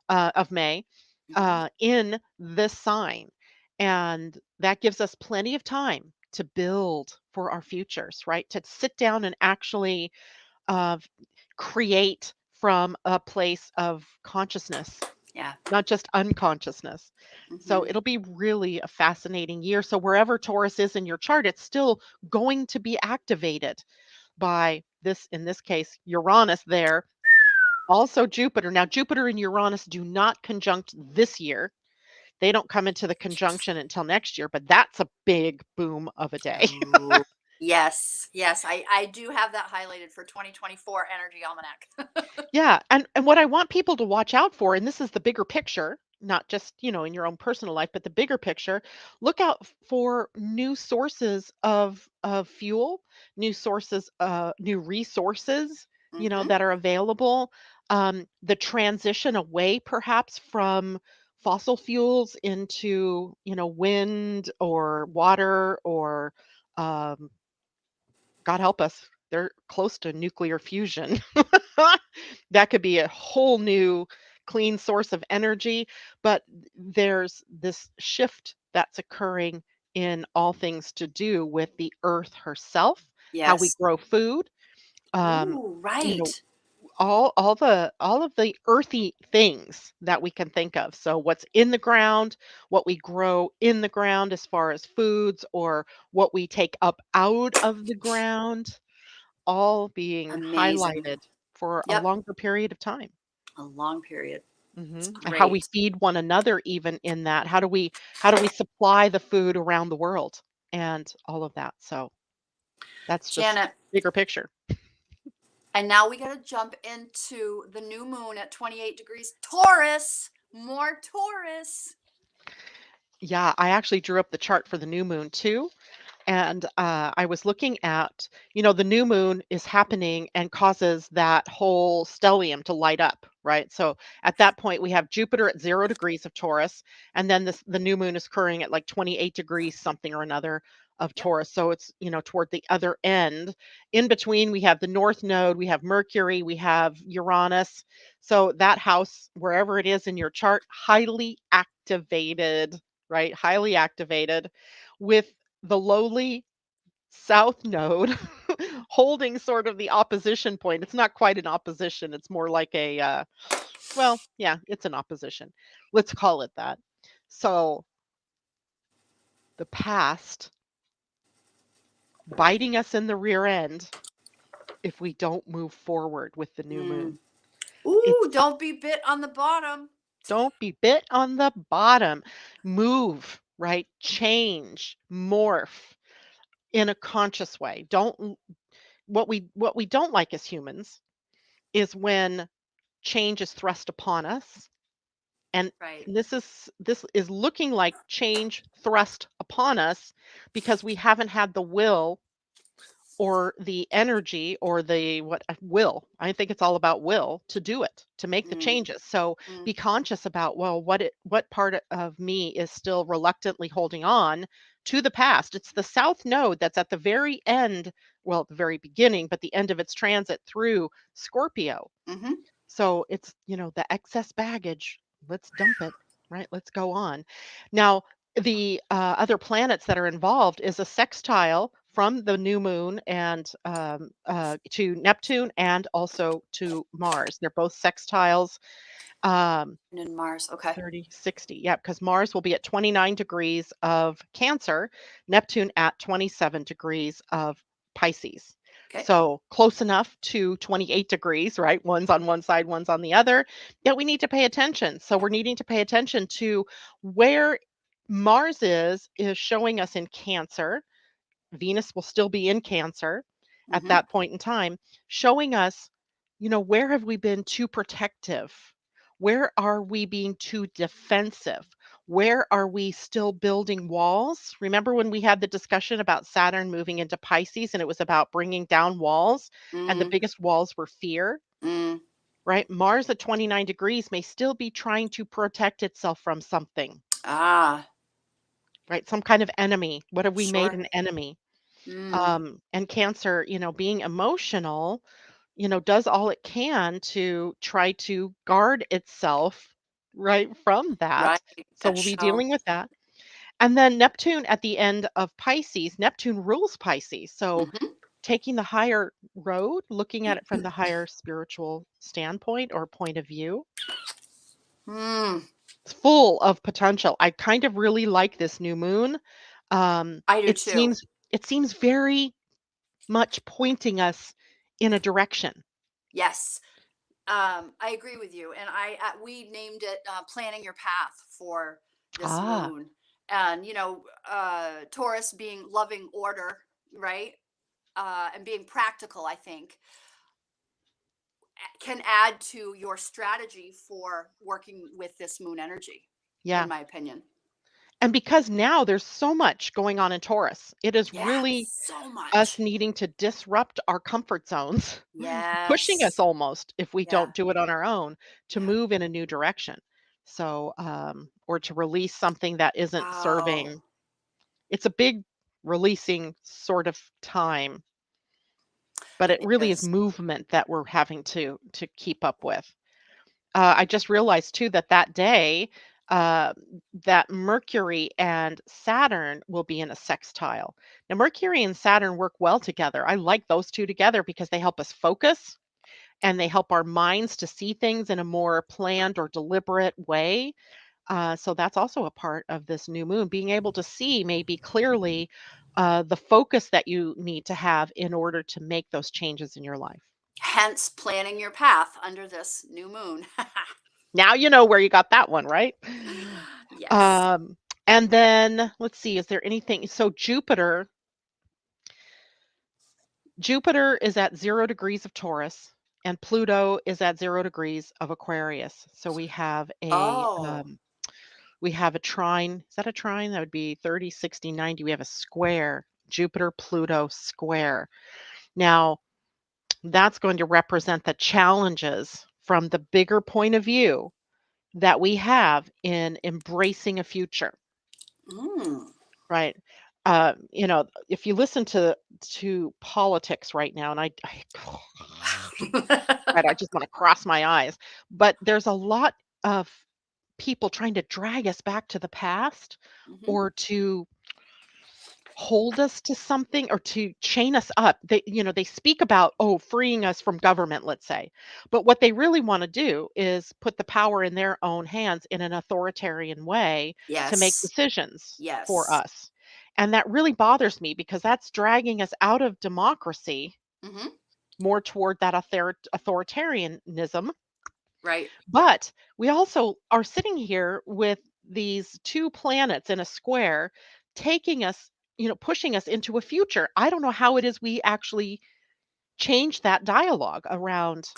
of May, Hmm. in this sign. And that gives us plenty of time to build for our futures, right? To sit down and actually uh, create from a place of consciousness, Yeah. not just unconsciousness. So Hmm. it'll be really a fascinating year. So wherever Taurus is in your chart, it's still going to be activated by this, in this case, Uranus there, also Jupiter. Now, Jupiter and Uranus do not conjunct this year. They don't come into the conjunction until next year, but that's a big boom of a day. Oh, yes. Yes. I do have that highlighted for 2024 Energy Almanac. Yeah, and what I want people to watch out for, and this is the bigger picture, not just, in your own personal life, but the bigger picture, look out for new sources of fuel, new resources, Hmm. that are available. The transition away perhaps from fossil fuels into, wind or water or um, God help us, they're close to nuclear fusion. That could be a whole new clean source of energy, but there's this shift that's occurring in all things to do with the earth herself, how we Yes. grow food, um, Ooh, you know, right. all of the earthy things that we can think of. So what's in the ground, what we grow in the ground as far as foods or what we take up out of the ground, all being Amazing. highlighted for a Yep. longer period of time. A long period. It's And how we great. feed one another even in that. How do we supply the food around the world and all of that. So that's just Janet, bigger picture. and now we got to jump into the new moon at 28 degrees Taurus. More Taurus. Yeah, I actually drew up the chart for the new moon too. And I was looking at, the new moon is happening and causes that whole stellium to light up, right? So at that point, we have Jupiter at 0 degrees of Taurus, and then the new moon is occurring at like 28 degrees something or another of Yep. Taurus. So it's, toward the other end. In between, we have the North Node, we have Mercury, we have Uranus. So that house, wherever it is in your chart, highly activated, right? Highly activated with the lowly south node holding sort of the opposition point. It's not quite an opposition. It's more like a well, yeah, it's an opposition. Let's call it that. So the past biting us in the rear end if we don't move forward with the new Mm. moon. Ooh, It's don't be bit on the bottom. don't be bit on the bottom. Move, right? Change, morph in a conscious way. Don't what we don't like as humans is when change is thrust upon us. And Right. this is looking like change thrust upon us because we haven't had the will or the energy or the what will. I think it's all about will to do it, to make the Mm, changes. So mm, be conscious about, well, what part of me is still reluctantly holding on to the past. It's the south node that's at the very end, well, the very beginning, but the end of its transit through Scorpio. mhm, So it's, the excess baggage. Let's dump it, right? Let's go on. Now, the other planets that are involved is a sextile from the new moon and to Neptune and also to Mars. They're both sextiles. Um, and Mars. Okay. 30, 60. Yeah, because Mars will be at 29 degrees of Cancer, Neptune at 27 degrees of Pisces. Okay. So close enough to 28 degrees, right? One's on one side, one's on the other. Yet we need to pay attention. So we're needing to pay attention to where Mars is showing us in Cancer. Venus will still be in Cancer at Mhm. that point in time, showing us, where have we been too protective? Where are we being too defensive? Where are we still building walls? Remember when we had the discussion about Saturn moving into Pisces and it was about bringing down walls, and the Mm, biggest walls were fear, mm. right? Mars at 29 degrees may still be trying to protect itself from something, Ah, right? Some kind of enemy. What have we made sure. an enemy? Mm. And Cancer, being emotional, does all it can to try to guard itself right from that. Right. So That we'll be shell. dealing with that. And then Neptune at the end of Pisces, Neptune rules Pisces. So Mhm. taking the higher road, looking at it from the higher spiritual standpoint or point of view, Mm. it's full of potential. I kind of really like this new moon. I do It too. seems very much pointing us in a direction. Yes. I agree with you, and we named it "Planning Your Path" for this Ah, moon, and Taurus being loving order, right, and being practical. I think can add to your strategy for working with this moon energy, in yeah. my opinion. And because now there's so much going on in Taurus, it is Yeah, really so us much. needing to disrupt our comfort zones, pushing us Yes. almost if we Yeah. don't do it on our own to Yeah. move in a new direction. So, or to release something that isn't Wow. serving. It's a big releasing sort of time, but it It really is is. movement that we're having to keep up with. I just realized too that that day, uh, that Mercury and Saturn will be in a sextile. Now, Mercury and Saturn work well together. I like those two together because they help us focus and they help our minds to see things in a more planned or deliberate way. So that's also a part of this new moon, being able to see maybe clearly the focus that you need to have in order to make those changes in your life. Hence planning your path under this new moon. Now you know where you got that one, right? Yes. Um, and then let's see, is there anything? So Jupiter is at 0 degrees of Taurus, and Pluto is at 0 degrees of Aquarius. So Oh. we have a trine. Is that a trine? That would be 30, 60, 90. We have a square, Jupiter Pluto square. Now, that's going to represent the challenges from the bigger point of view that we have in embracing a future. Mm. Right. If you listen to politics right now, and right, I just want to cross my eyes, but there's a lot of people trying to drag us back to the past Mhm. or to hold us to something or to chain us up. They speak about, oh, freeing us from government, let's say. But what they really want to do is put the power in their own hands in an authoritarian way to make Yes. decisions for Yes. us. And that really bothers me because that's dragging us out of democracy Hmm. more toward that authoritarianism. Right. But we also are sitting here with these two planets in a square taking us, pushing us into a future. I don't know how it is we actually change that dialogue around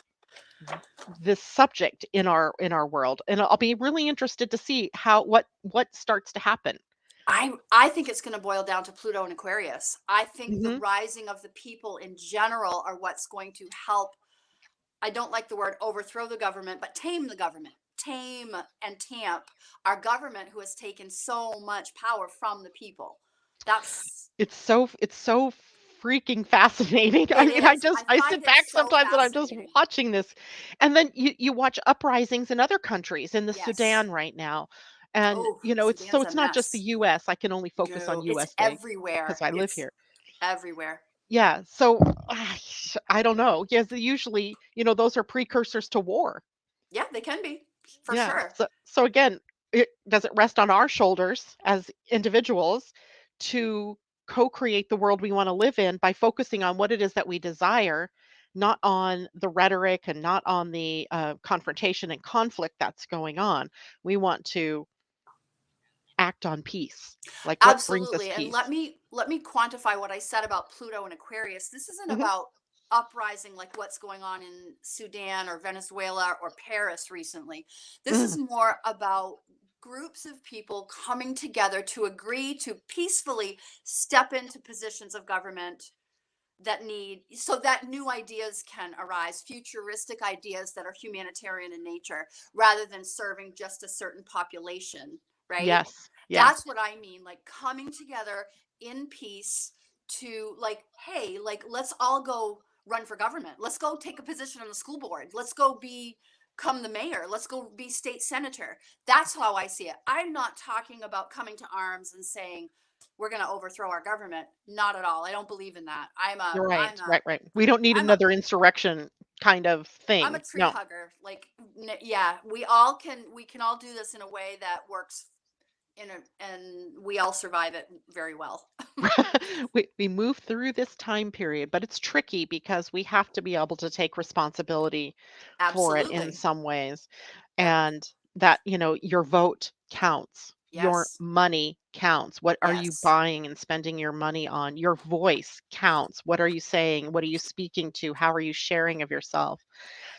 this subject in our world. And I'll be really interested to see what starts to happen. I think it's going to boil down to Pluto and Aquarius. I think the Mhm. rising of the people in general are what's going to help. I don't like the word overthrow the government, but tame the government. Tame and tamp our government who has taken so much power from the people. That's It's so freaking fascinating. I it mean, I is. just I I find sit it back so sometimes and I'm just fascinating. watching this. And then you watch uprisings in other countries, in the Yes. Sudan right now. And, Oh, it's so Sudan's a it's not just the mess. US. I can only focus on No, it's USA because everywhere. I live It's here. everywhere. Yeah, so I don't know. Yes, usually, those are precursors to war. Yeah, they can be for Yeah. sure. So again, does it rest on our shoulders as individuals to co-create the world we want to live in by focusing on what it is that we desire, not on the rhetoric and not on the confrontation and conflict that's going on. We want to act on peace. Like what brings us Absolutely. And let peace? me let me quantify what I said about Pluto and Aquarius. This isn't Hmm. about uprising like what's going on in Sudan or Venezuela or Paris recently. This is Mm, more about groups of people coming together to agree to peacefully step into positions of government that need so that new ideas can arise, futuristic ideas that are humanitarian in nature rather than serving just a certain population, right? yes. Yeah. That's what I mean, like coming together in peace to like, hey, like let's all go run for government. Let's go take a position on the school board. Let's go become the mayor. Let's go be state senator. That's how I see it. I'm not talking about coming to arms and saying we're going to overthrow our government. Not at all. I don't believe in that. You're right. I'm a Right. Right. We don't need I'm a another insurrection kind of I'm a thing. tree No. hugger. Like yeah, we can all do this in a way that works and we all survive it very well. We move through this time period, but it's tricky because we have to be able to take responsibility for it in Absolutely. some ways. Ev- And that, your vote counts. Your yes. money counts. What are you Yes. buying and spending your money on? Your voice counts. What are you saying? What are you speaking to? How are you sharing of yourself?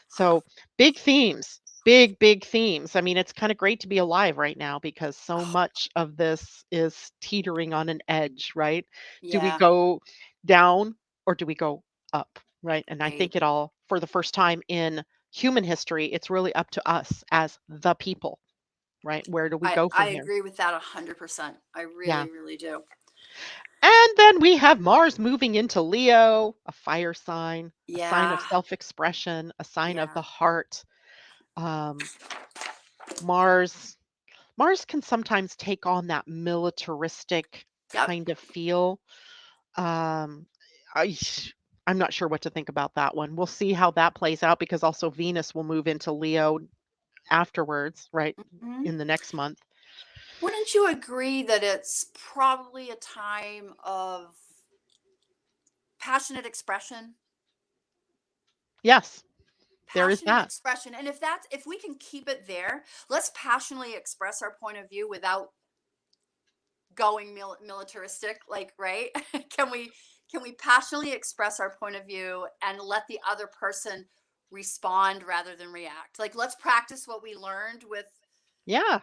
So big themes, big themes. I mean, it's kind of great to be alive right now because so much of this is teetering on an edge, right? Do we Yeah. go down or do we go up, right? And I Right. think it all, for the first time in human history, it's really up to us as the people, right? Where do we go I from here? agree with that 100%. I Yeah. really, really do. And then we have Mars moving into Leo, a fire sign, a sign of Yeah. self expression, a sign of Yeah. the heart. Um, Mars Mars can sometimes take on that militaristic Yep. kind of feel. Um, I I'm not sure what to think about that one. We'll see how that plays out because also Venus will move into Leo afterwards, right? Mhm. In the next month. Wouldn't you agree that it's probably a time of passionate expression? Yes, there is Passionate that. expression. And if we can keep it there, let's passionately express our point of view without going militaristic, like, right? Can we passionately express our point of view and let the other person respond rather than react? Like, let's practice what we learned with Yeah,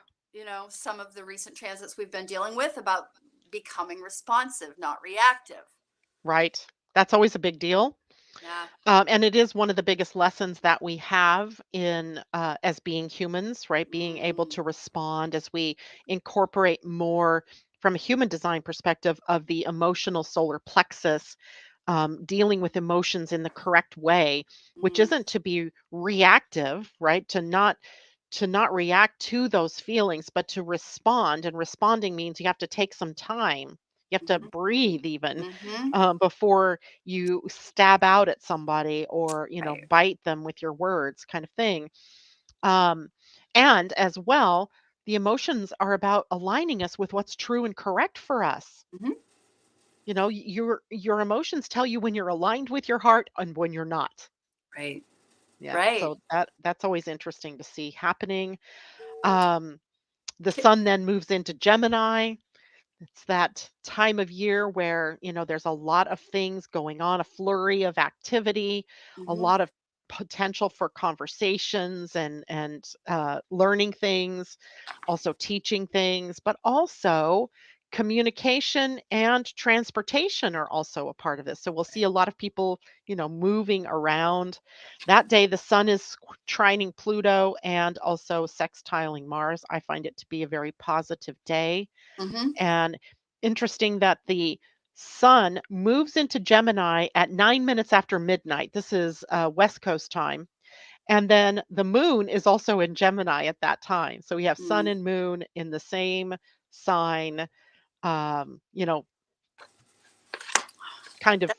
some of the recent transits we've been dealing with about becoming responsive, not reactive. right. That's always a big deal. Yeah. And it is one of the biggest lessons that we have in as being humans, right? Being able Mm, to respond as we incorporate more from a human design perspective of the emotional solar plexus, dealing with emotions in the correct way, which mm. isn't to be reactive, right? To not react to those feelings, but to respond. And responding means you have to take some time. You have to Mhm. breathe even Mhm. before you stab out at somebody or, Right. bite them with your words, kind of thing. Um, and as well, the emotions are about aligning us with what's true and correct for us. Mhm. Your emotions tell you when you're aligned with your heart and when you're not. Right. Yeah, Right. so that's always interesting to see happening. Um, the Ki sun then moves into Gemini. It's that time of year where, there's a lot of things going on, a flurry of activity, a Mhm. lot of potential for conversations and learning things, also teaching things, but also communication and transportation are also a part of this. So we'll see a lot of people, moving around. That day, the sun is trining Pluto and also sextiling Mars. I find it to be a very positive day. Mhm. And interesting that the sun moves into Gemini at 9 minutes after midnight. This is West Coast time. And then the moon is also in Gemini at that time. So we have sun Mm. and moon in the same sign, um, you know, kind of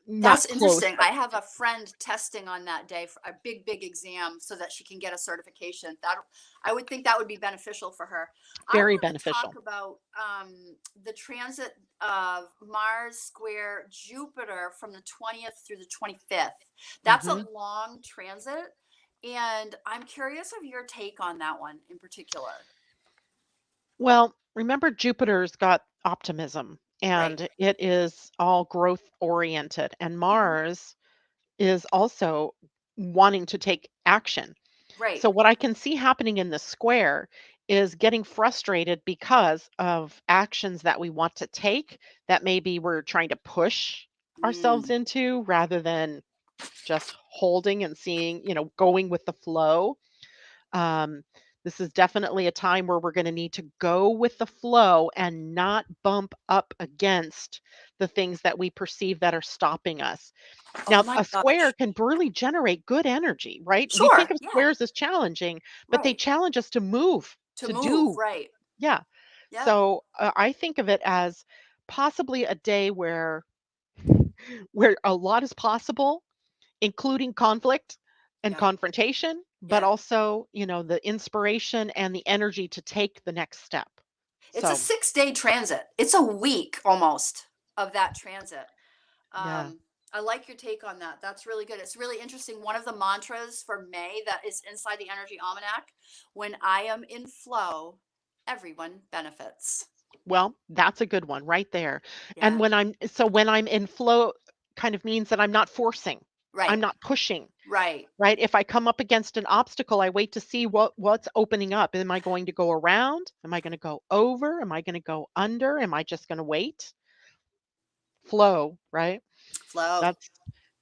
That's not close, interesting. but I have a friend testing on that day for a big, big exam so that she can get a certification. That I would think that would be beneficial for her. I very want to talk beneficial. about the transit of Mars square Jupiter from the 20th through the 25th. That's a hmm long transit, and I'm curious of your take on that one in particular. Well, remember Jupiter's got optimism Right. and it is all growth oriented, and Hmm. Mars is also wanting to take action. Right. So what I can see happening in the square is getting frustrated because of actions that we want to take that maybe we're trying to push ourselves Mm. into rather than just holding and seeing, going with the flow. Um, this is definitely a time where we're going to need to go with the flow and not bump up against the things that we perceive that are stopping us. Oh Now, my a square gosh. can really generate good energy, right? We think Sure. of Yeah. squares as challenging, but they Right. challenge us to move, To to move. do. Right. Yeah. Yep. So I think of it as possibly a day where a lot is possible, including conflict and Yep. confrontation, but Yeah. also, the inspiration and the energy to take the next step. It's a So, 6-day transit. It's a week almost of that transit. yeah. I like your take on that. That's really good. It's really interesting. One of the mantras for May that is inside the Energy Almanac: when I am in flow, everyone benefits. Well, that's a good one right there. And Yeah. when I'm in flow kind of means that I'm not forcing. I'm Right. not pushing, Right. right? If I come up against an obstacle, I wait to see what's opening up. Am I going to go around? Am I going to go over? Am I going to go under? Am I just going to wait? Flow, right? Flow. That's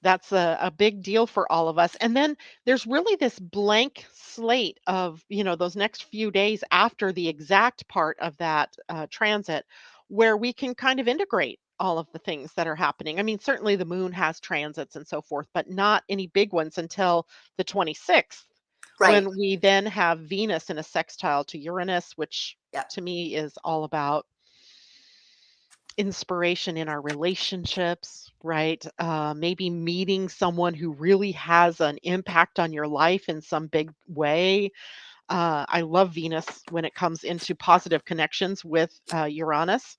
that's a big deal for all of us. And then there's really this blank slate of, those next few days after the exact part of that transit where we can kind of integrate all of the things that are happening. I mean, certainly the moon has transits and so forth, but not any big ones until the 26th, Right. when we then have Venus in a sextile to Uranus, which Yep. to me is all about inspiration in our relationships, right? Maybe meeting someone who really has an impact on your life in some big way. I love Venus when it comes into positive connections with Uranus.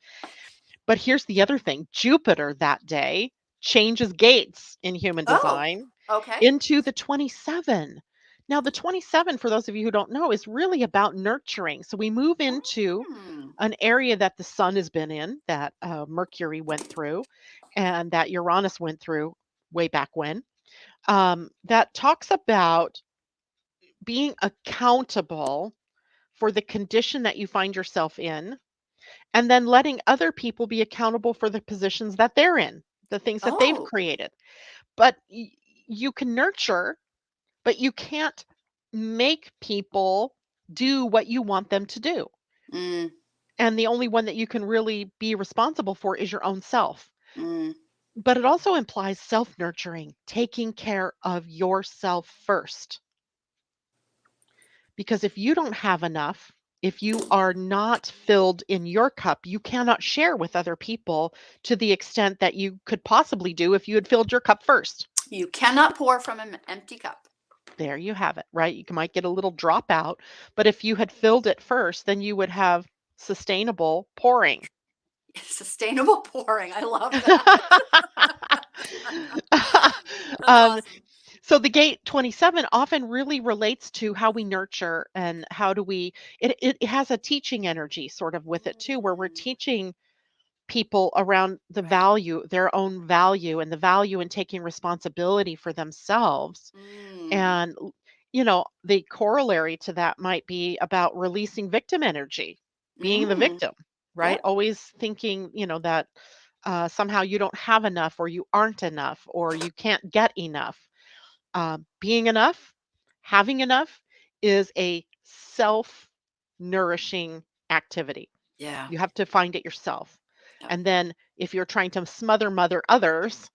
But here's the other thing: Jupiter that day changes gates in human Oh, design okay. into the 27. Now, the 27, for those of you who don't know, is really about nurturing. So we move into Mm. an area that the sun has been in, that Mercury went through, and that Uranus went through way back when, that talks about being accountable for the condition that you find yourself in, and then letting other people be accountable for the positions that they're in, the things that they've Oh. created. But you can nurture, but you can't make people do what you want them to do. Mm. And the only one that you can really be responsible for is your own self. Mm. But it also implies self nurturing, taking care of yourself first. Because if you don't have enough If you are not filled in your cup, you cannot share with other people to the extent that you could possibly do if you had filled your cup first. You cannot pour from an empty cup. There you have it, right? You might get a little drop out, but if you had filled it first, then you would have sustainable pouring. Sustainable pouring. I love that. That's um, awesome. so the gate 27 often really relates to how we nurture and how do we it has a teaching energy sort of with it too, where we're Mm, teaching people around the right. value, their own value and the value in taking responsibility for themselves. Mm, And the corollary to that might be about releasing victim energy, being the mm, victim, right? yep. Always thinking, that somehow you don't have enough or you aren't enough or you can't get enough. Being enough, having enough is a self nourishing activity. Yeah. You have to find it yourself. Yep. And then if you're trying to smother mother others,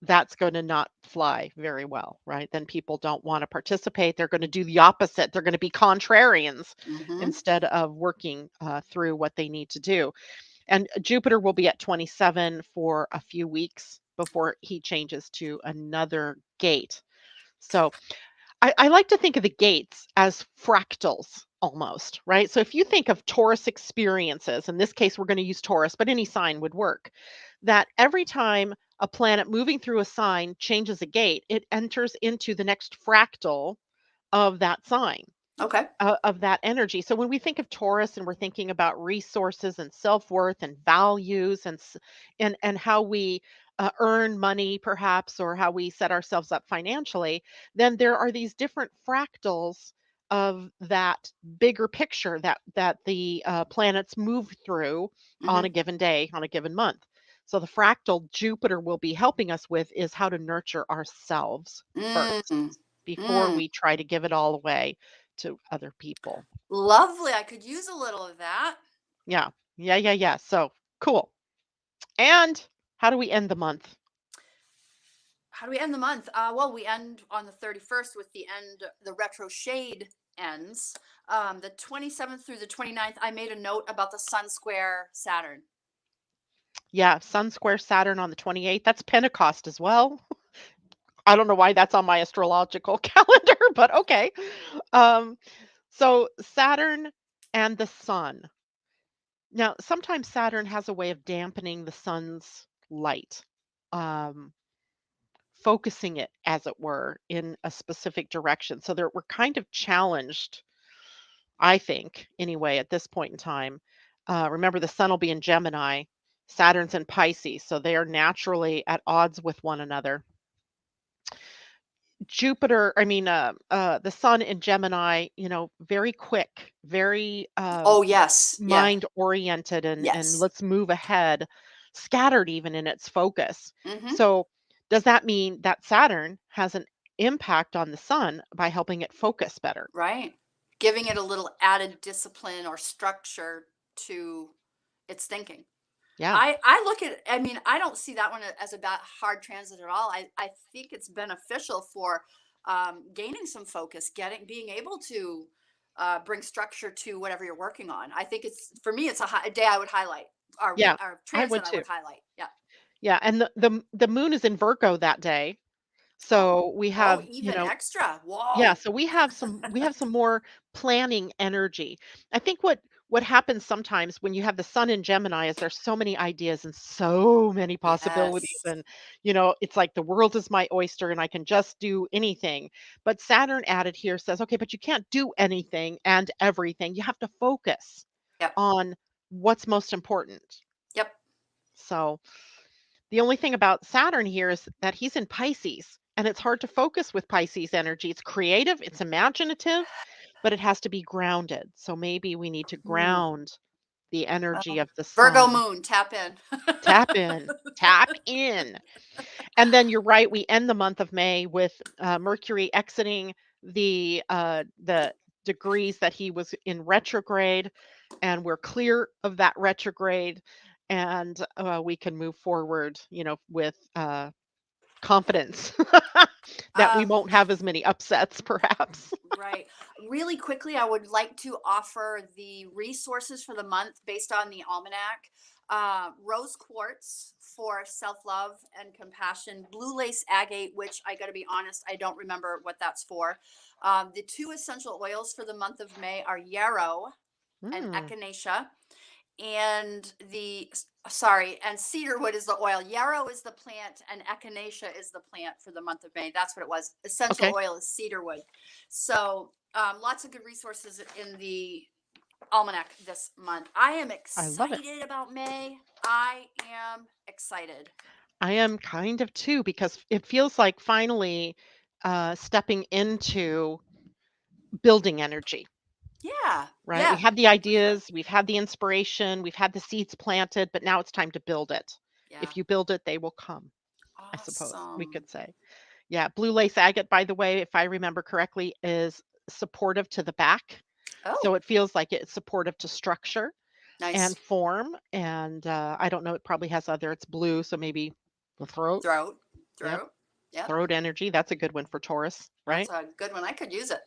that's going to not fly very well, right? Then people don't want to participate. They're going to do the opposite. They're going to be contrarians Mm-hmm. instead of working through what they need to do. And Jupiter will be at 27 for a few weeks before he changes to another gate. So I like to think of the gates as fractals almost, right? So if you think of Taurus experiences, in this case, we're going to use Taurus, but any sign would work, that every time a planet moving through a sign changes a gate, it enters into the next fractal of that sign, Okay. of that energy. So when we think of Taurus and we're thinking about resources and self-worth and values and how we earn money perhaps or how we set ourselves up financially, then there are these different fractals of that bigger picture that the planets move through on Mm-hmm. a given day, on a given month. So the fractal Jupiter will be helping us with is how to nurture ourselves first Mm, before mm. we try to give it all away to other people. Lovely. I could use a little of that. Yeah. Yeah, yeah, yeah. So, cool. And how do we end the month? How do we end the month? Well, we end on the 31st with the end, the retro shade ends. The 27th through the 29th, I made a note about the Sun square Saturn. Yeah, Sun square Saturn on the 28th. That's Pentecost as well. I don't know why that's on my astrological calendar, but okay. Um, so Saturn and the sun. Now, sometimes Saturn has a way of dampening the sun's light, um, focusing it, as it were, in a specific direction. So we're kind of challenged, I think, anyway, at this point in time. Remember, the sun will be in Gemini, Saturn's in Pisces, so they are naturally at odds with one another. The sun in Gemini, very quick, very Oh, yes. Yeah. mind oriented and Yes. let's move ahead, scattered even in its focus. Mm-hmm. So, does that mean that Saturn has an impact on the sun by helping it focus better? Right. Giving it a little added discipline or structure to its thinking. Yeah. I look at, I mean, I don't see that one as a bad hard transit at all. I think it's beneficial for gaining some focus, being able to bring structure to whatever you're working on. I think it's, for me, it's a day I would highlight, or Yeah, or I transit would I too. would highlight. Yeah. Yeah, and the moon is in Virgo that day. Oh, So we oh, have, even extra. yeah, Whoa. so we have some more planning energy. I think what happens sometimes when you have the sun in Gemini is there's so many ideas and so many possibilities Yes. and it's like the world is my oyster and I can just do anything. But Saturn added here says, okay, but you can't do anything and everything. You have to focus Yep. on what's most important. Yep. So the only thing about Saturn here is that he's in Pisces, and it's hard to focus with Pisces energy. It's creative, it's imaginative, but it has to be grounded. So maybe we need to Hmm. ground the energy Well, of the Virgo sun. moon, tap in. Tap in, tap in. And then you're right, we end the month of May with Mercury exiting the degrees that he was in retrograde, and we're clear of that retrograde, and we can move forward, with confidence that we um, won't have as many upsets, perhaps. Right. Really quickly, I would like to offer the resources for the month based on the almanac. Rose quartz for self love and compassion, blue lace agate, which I got to be honest, I don't remember what that's for. The two essential oils for the month of May are yarrow and Mm, echinacea, and sorry, and cedarwood is the oil. Yarrow is the plant, and echinacea is the plant for the month of May. That's what it was. Essential okay. oil is cedarwood. So lots of good resources in the almanac this month. I am I love it. excited about May. I am excited. I am kind of too because it feels like finally stepping into building energy, Yeah, right? We yeah, had the for sure. ideas, we've had the inspiration, we've had the seeds planted, but now it's time to build it. Yeah, If you build it, they will come, I suppose we awesome. could say. Yeah, blue lace agate, by the way, if I remember correctly, is supportive to the back. So Oh, it feels like it's supportive to structure and nice. form. And I don't know, it probably has other, it's blue, so maybe the throat. Throat, Yep. throat. Yep, Throat energy. That's a good one for Taurus, that's right? a good one. I could use it.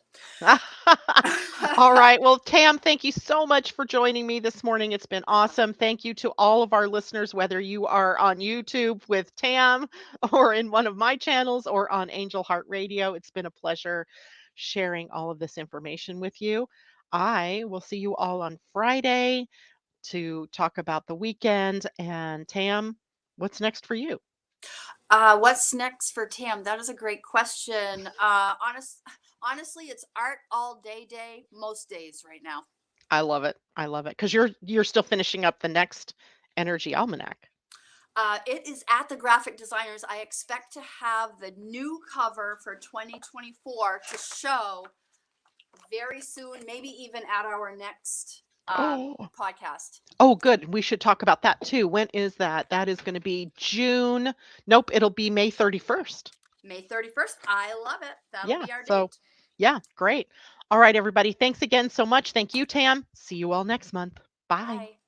All right. Well, Tam, thank you so much for joining me this morning. It's been Uh-huh. awesome. Thank you to all of our listeners, whether you are on YouTube with Tam or in one of my channels or on Angel Heart Radio. It's been a pleasure sharing all of this information with you. I will see you all on Friday to talk about the weekend. And Tam, what's next for you? What's next for Tam? That is a great question. Honestly, it's art all day, most days right now. I love it. I love it because you're still finishing up the next Energy Almanac. It is at the graphic designers. I expect to have the new cover for 2024 to show very soon, maybe even at our next Oh, podcast. oh, good. We should talk about that too. When is that? That is going to be June. Nope, it'll be May 31st. May 31st. I love it. That'll Yeah. be our So, date. yeah, great. All right, everybody. Thanks again so much. Thank you, Tam. See you all next month. Bye. Bye.